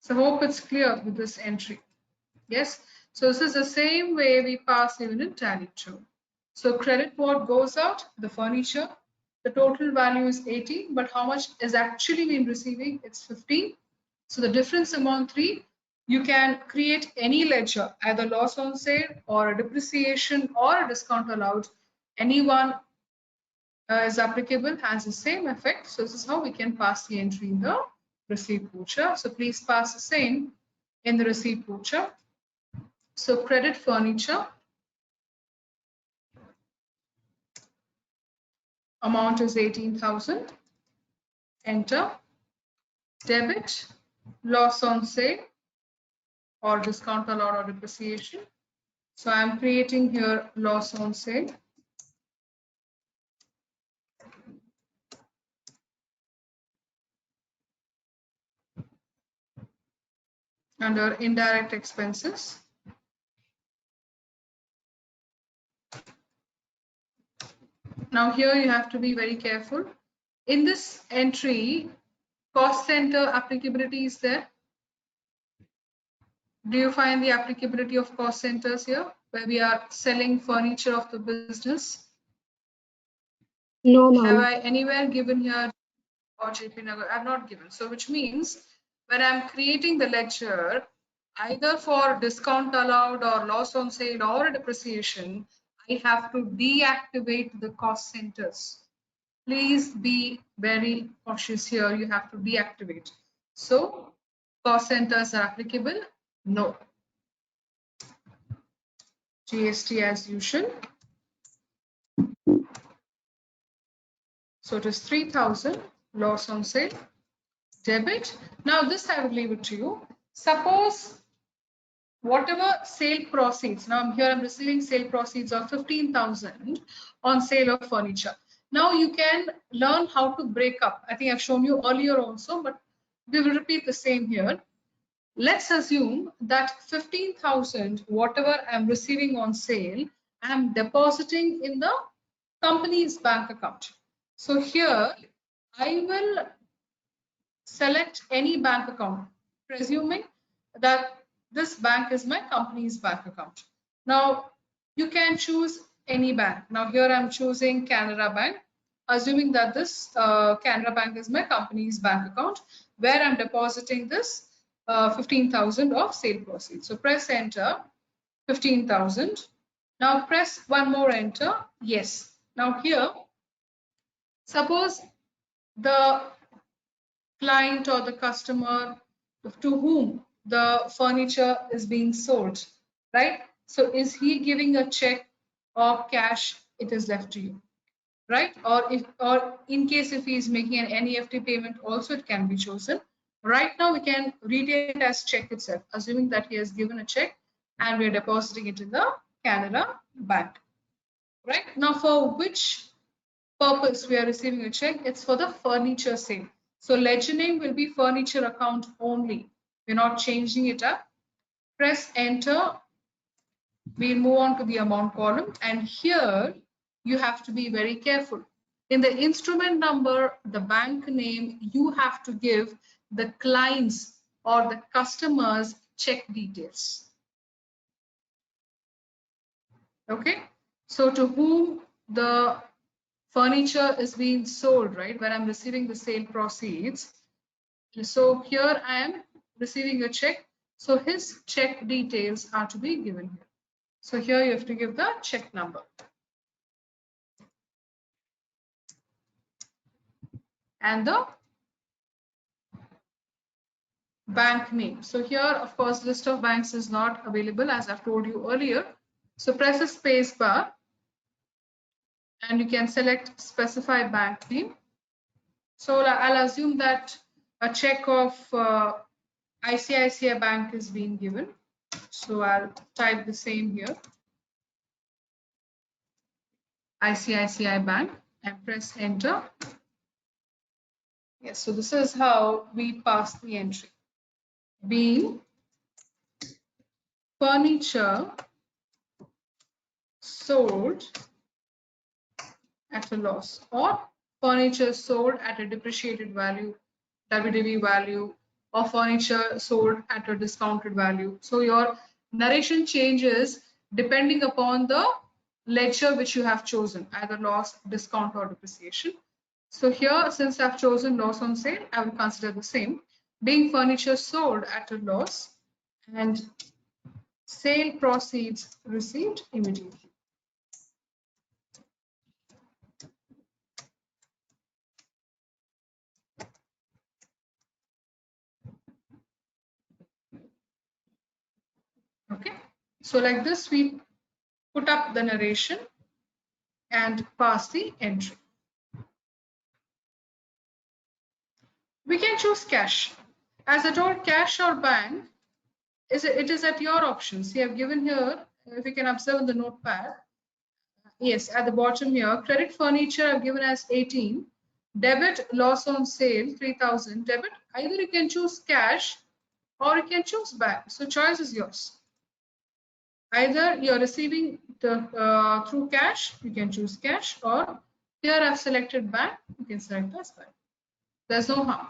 So hope it's clear with this entry. Yes. So this is the same way we pass even in tally 2. So credit what goes out, the furniture. The total value is 18, but how much is actually been receiving? It's 15. So the difference among three, you can create any ledger, either loss on sale or a depreciation or a discount allowed. Any one is applicable, has the same effect. So this is how we can pass the entry in the receipt voucher. So please pass the same in the receipt voucher. So credit furniture, amount is 18,000. Enter. Debit, loss on sale or discount allowed or depreciation. So I'm creating here loss on sale. Under indirect expenses. Now here you have to be very careful. In this entry, cost center applicability is there. Do you find the applicability of cost centers here, where we are selling furniture of the business? No, Have ma'am. I anywhere given here or JP Nagar? I've not given. So which means when I'm creating the ledger, either for discount allowed or loss on sale or depreciation, I have to deactivate the cost centers. Please be very cautious here. You have to deactivate. So cost centers are applicable? No. GST as usual. So it is 3,000 loss on sale. Debit. Now this I will leave it to you. Suppose whatever sale proceeds, now I'm receiving sale proceeds of 15,000 on sale of furniture. Now you can learn how to break up. I think I've shown you earlier also, but we will repeat the same here. Let's assume that 15,000, whatever I'm receiving on sale, I'm depositing in the company's bank account. So here I will select any bank account, presuming that this bank is my company's bank account. Now you can choose any bank. Now here I'm choosing Canara Bank, assuming that this Canara Bank is my company's bank account where I'm depositing this 15,000 of sale proceeds. So press enter, 15,000. Now press one more enter. Yes. Now here, suppose the client or the customer to whom the furniture is being sold, right? So is he giving a check or cash? It is left to you, right? Or in case if he is making an NEFT payment, also it can be chosen. Right now we can read it as check itself, assuming that he has given a check and we're depositing it in the Canara Bank, right? Now for which purpose we are receiving a check? It's for the furniture sale. So ledger name will be furniture account only. We're not changing it up. Press enter. We'll move on to the amount column, and here you have to be very careful. In the instrument number, the bank name, you have to give the client's or the customer's check details. Okay, so to whom the furniture is being sold, right? When I'm receiving the sale proceeds. So here I am receiving a check. So his check details are to be given here. So here you have to give the check number. And the bank name. So here, of course, list of banks is not available as I've told you earlier. So press a space bar and you can select specify bank name. So I'll assume that a check of ICICI Bank is being given. So I'll type the same here, ICICI Bank, and press enter. Yes, so this is how we pass the entry. Being furniture sold at a loss, or furniture sold at a depreciated value, WDV value, or furniture sold at a discounted value. So your narration changes depending upon the ledger which you have chosen, either loss, discount, or depreciation. So here, since I've chosen loss on sale, I will consider the same. Being furniture sold at a loss and sale proceeds received immediately. Okay, so like this, we put up the narration and pass the entry. We can choose cash. As I told, cash or bank, it is at your options. You have given here, if you can observe in the notepad, yes, at the bottom here, credit furniture I've given as 18, debit loss on sale 3,000, debit, either you can choose cash or you can choose bank. So choice is yours. Either you're receiving the through cash, you can choose cash, or here I've selected bank, you can select as bank. There's no harm.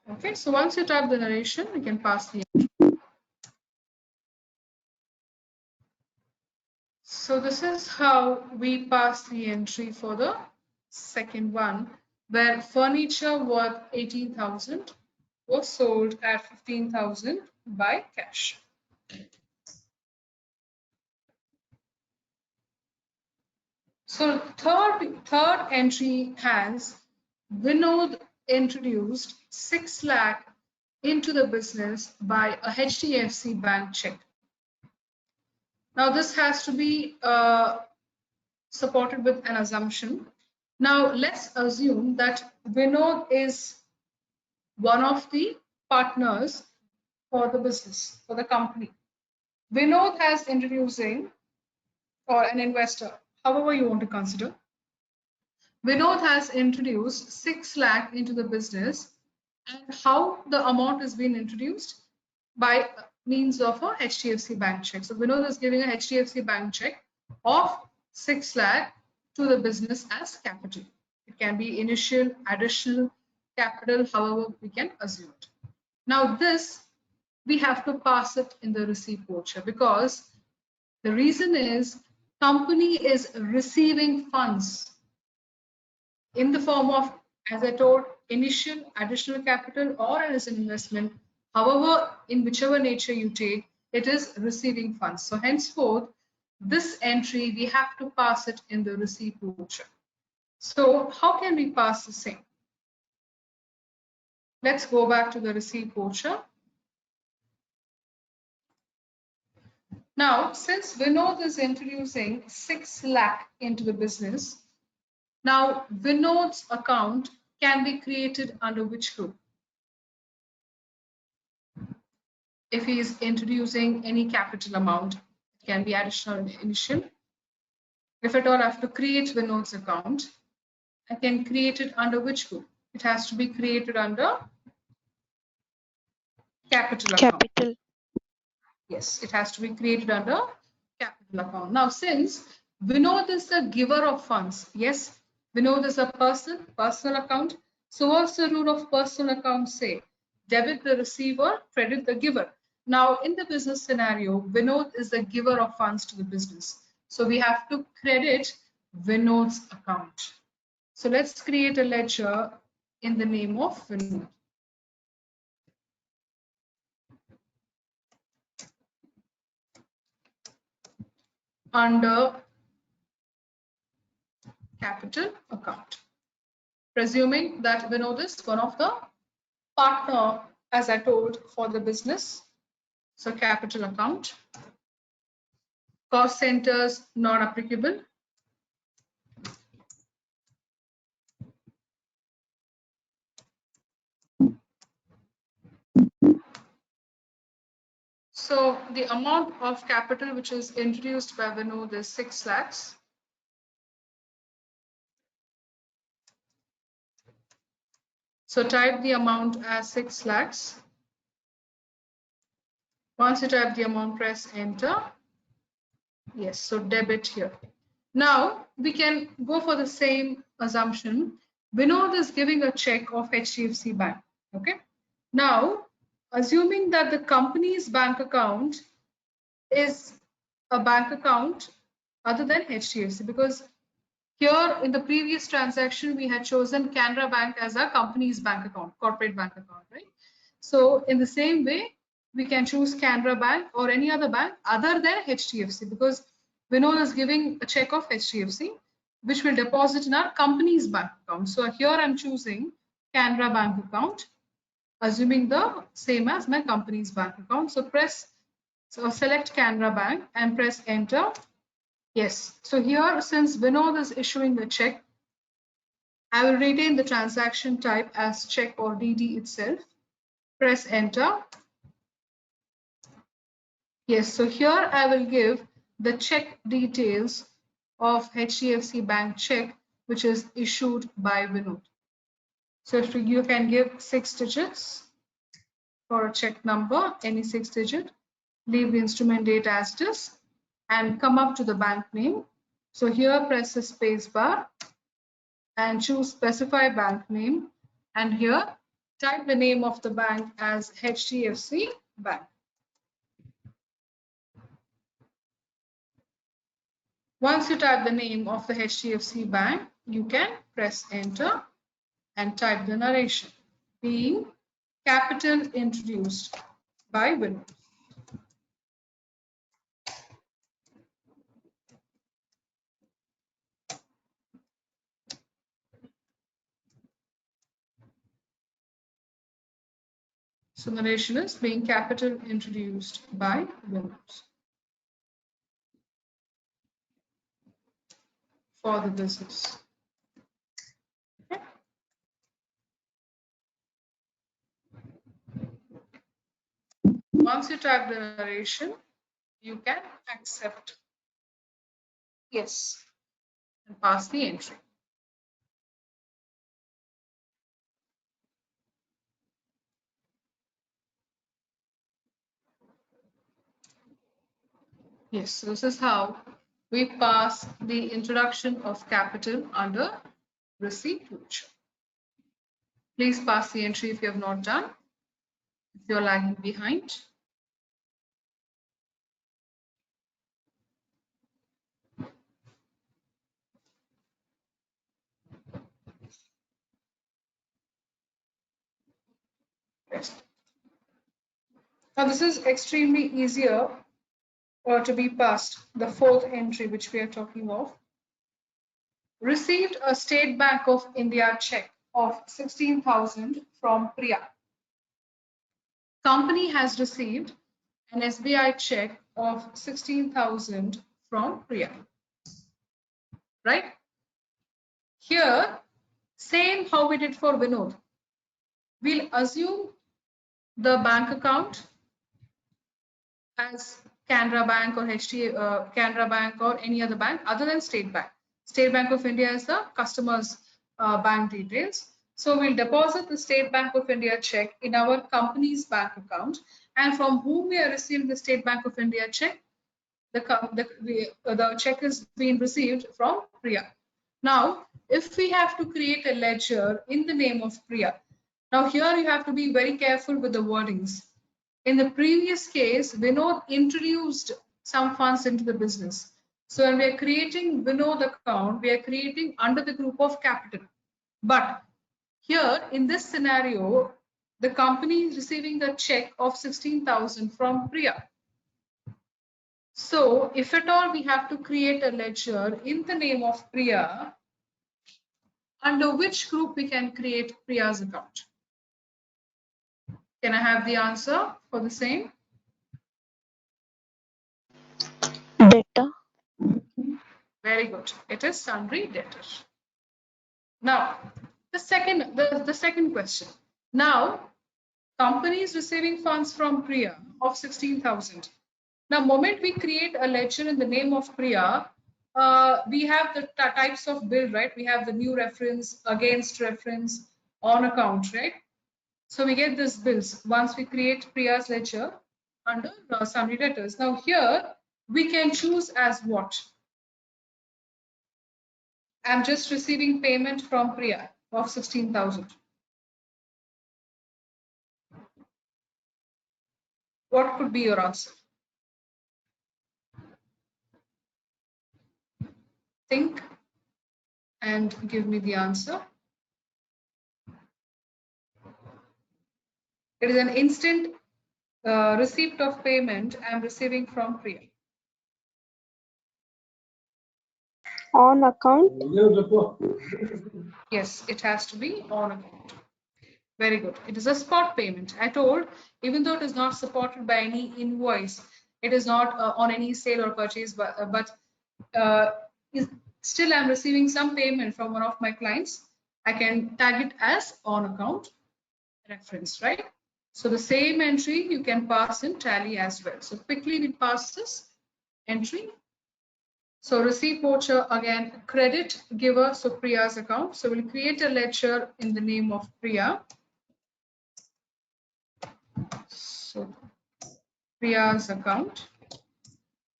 Okay, so once you type the narration, you can pass the entry. So this is how we pass the entry for the second one, where furniture worth 18,000 was sold at 15,000 by cash. So third entry has Vinod introduced 6 lakh into the business by a HDFC bank check. Now this has to be supported with an assumption. Now let's assume that Vinod is one of the partners for the business, for the company. Vinod has introducing, or an investor, however you want to consider. Vinod has introduced 6 lakh into the business, and how the amount is being introduced by means of a HDFC bank check. So Vinod is giving a HDFC bank check of 6 lakh to the business as capital. It can be initial, additional, capital, however we can assume it. Now this we have to pass it in the receipt voucher, because the reason is company is receiving funds in the form of, as I told, initial additional capital or as an investment. However, in whichever nature you take, it is receiving funds. So henceforth, this entry, we have to pass it in the receipt voucher. So how can we pass the same? Let's go back to the receipt voucher. Now, since Vinod is introducing 6 lakh into the business, now Vinod's account can be created under which group? If he is introducing any capital amount, it can be additional initial. If at all I have to create Vinod's account, I can create it under which group? It has to be created under capital account. Capital. Yes, it has to be created under capital account. Now, since Vinod is the giver of funds, yes, Vinod is a person, personal account. So what's the rule of personal account say? Debit the receiver, credit the giver. Now, in the business scenario, Vinod is the giver of funds to the business. So we have to credit Vinod's account. So let's create a ledger in the name of Vinod. Under capital account, presuming that Vinod is one of the partner, as I told, for the business. So capital account. Cost centers not applicable. So the amount of capital which is introduced by Vinod is 6 lakhs. So type the amount as 6 lakhs. Once you type the amount, press enter. Yes, so debit here. Now we can go for the same assumption. Vinod is giving a check of HDFC Bank. Okay. Now, assuming that the company's bank account is a bank account other than HDFC, because here in the previous transaction, we had chosen Canara Bank as our company's bank account, corporate bank account, right? So in the same way, we can choose Canara Bank or any other bank other than HDFC, because Vinod is giving a check of HDFC, which will deposit in our company's bank account. So here I'm choosing Canara Bank account, assuming the same as my company's bank account. So select Canara Bank and press enter. Yes, so here, since Vinod is issuing the check, I will retain the transaction type as check or DD itself. Press enter. Yes, so here I will give the check details of HDFC Bank check, which is issued by Vinod. So if you can give 6 digits for a check number, any 6 digit, leave the instrument date as it is, and come up to the bank name. So here press the space bar and choose specify bank name, and here type the name of the bank as HDFC Bank. Once you type the name of the HDFC Bank, you can press enter and type the narration, being capital introduced by Vinod. So narration is being capital introduced by Vinod for the business. Okay. Once you type the narration, you can accept yes and pass the entry. Yes, so this is how we pass the introduction of capital under receipt voucher. Please pass the entry if you have not done, if you're lagging behind. Now this is extremely easier to be passed. The fourth entry which we are talking of. Received a State Bank of India check of 16,000 from Priya. Company has received an SBI check of 16,000 from Priya. Right? Here, same how we did for Vinod. We'll assume the bank account as Canara Bank or Canara Bank or any other bank other than State Bank. State Bank of India is the customer's bank details. So we'll deposit the State Bank of India check in our company's bank account, and from whom we are receiving the State Bank of India check, the check is being received from Priya. Now, if we have to create a ledger in the name of Priya, now here you have to be very careful with the wordings. In the previous case, Vinod introduced some funds into the business. So when we are creating Vinod account, we are creating under the group of capital. But here in this scenario, the company is receiving a check of 16,000 from Priya. So if at all we have to create a ledger in the name of Priya, under which group we can create Priya's account? Can I have the answer for the same? Debtor. Very good. It is sundry debtor. Now, the second question. Now, company is receiving funds from Priya of 16,000. Now, moment we create a ledger in the name of Priya, we have the types of bill, right? We have the new reference, against reference, on account, right? So we get these bills once we create Priya's ledger under sundry debtors. Now here we can choose as what? I'm just receiving payment from Priya of 16,000. What could be your answer? Think and give me the answer. It is an instant receipt of payment I'm receiving from Priya. On account. Yes, it has to be on account. Very good. It is a spot payment. I told, even though it is not supported by any invoice, it is not on any sale or purchase, but still I'm receiving some payment from one of my clients. I can tag it as on account reference, right? So the same entry you can pass in Tally as well. So quickly we pass this entry. So receipt voucher, again, credit giver, so Priya's account. So we'll create a ledger in the name of Priya. So Priya's account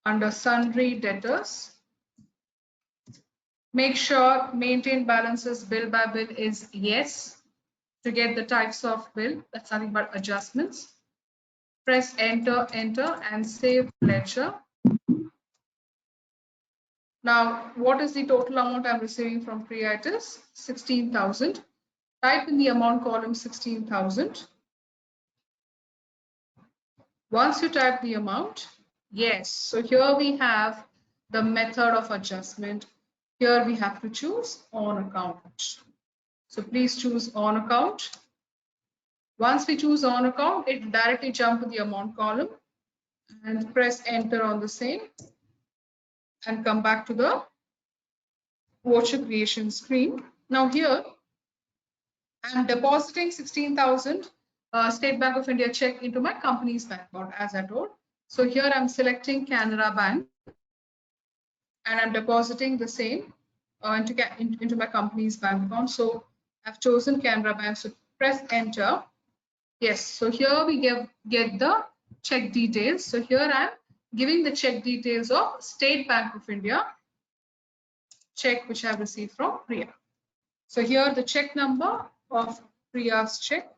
under sundry debtors. Make sure maintain balances bill by bill is yes. To get the types of bill, that's nothing but adjustments. Press enter, enter, and save ledger. Now, what is the total amount I'm receiving from Priya? It is 16,000. Type in the amount column 16,000. Once you type the amount, yes. So here we have the method of adjustment. Here we have to choose on account. So please choose on account. Once we choose on account, it directly jump to the amount column and press enter on the same and come back to the voucher creation screen. Now here, I'm depositing 16,000 State Bank of India check into my company's bank account, as I told. So here I'm selecting Canara Bank and I'm depositing the same into my company's bank account. So I've chosen Canara Bank, so press enter. Yes, so here we get the check details. So here I'm giving the check details of State Bank of India check which I have received from Priya. So here the check number of Priya's check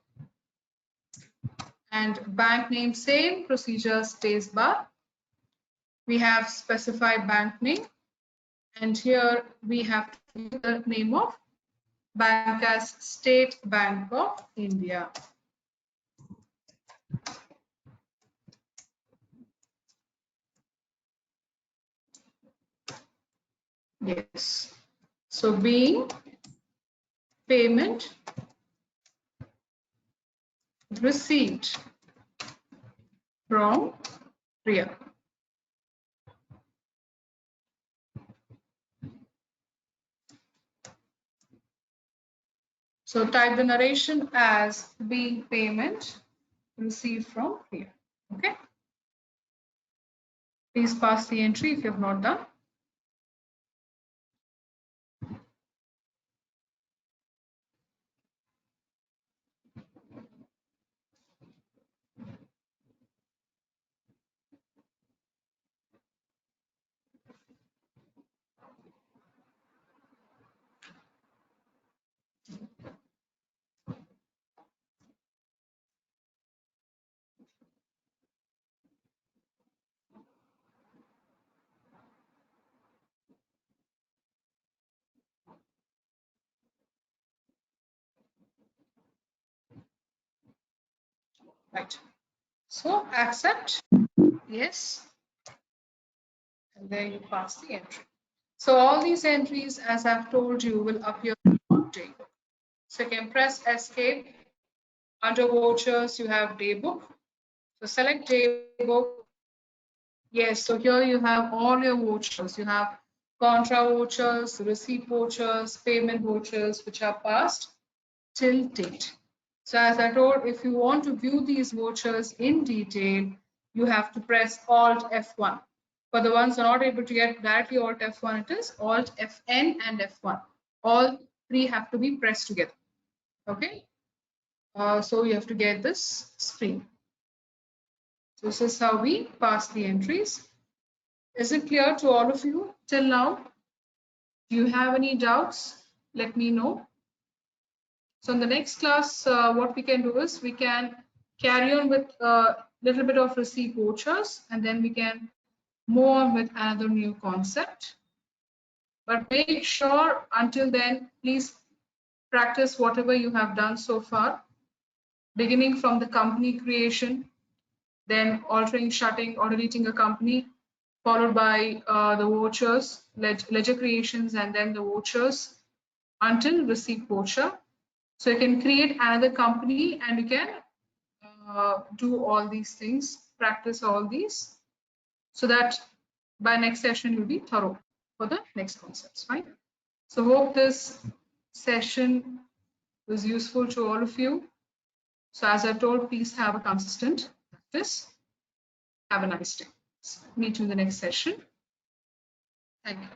and bank name, same procedure stays bar. We have specified bank name, and here we have the name of bank as State Bank of India. Yes. So being payment received from Priya. So type the narration as being payment received from Priya. Okay. Please pass the entry if you have not done. Right. So accept, yes, and then you pass the entry. So all these entries, as I've told you, will appear on daybook. So you can press escape. Under vouchers, you have daybook. So select daybook. Yes, so here you have all your vouchers. You have contra vouchers, receipt vouchers, payment vouchers, which are passed till date. So as I told, if you want to view these vouchers in detail, you have to press Alt F1. For the ones who are not able to get directly Alt F1, it is Alt Fn and F1. All three have to be pressed together. Okay. So you have to get this screen. So this is how we pass the entries. Is it clear to all of you till now? Do you have any doubts? Let me know. So in the next class, what we can do is we can carry on with a little bit of receipt vouchers, and then we can move on with another new concept. But make sure until then, please practice whatever you have done so far, beginning from the company creation, then altering, shutting, or deleting a company, followed by the vouchers, ledger creations, and then the vouchers until receipt voucher. So you can create another company and you can do all these things, practice all these, so that by next session you'll be thorough for the next concepts, right? So hope this session was useful to all of you. So as I told, please have a consistent practice. Have a nice day. Meet you in the next session. Thank you.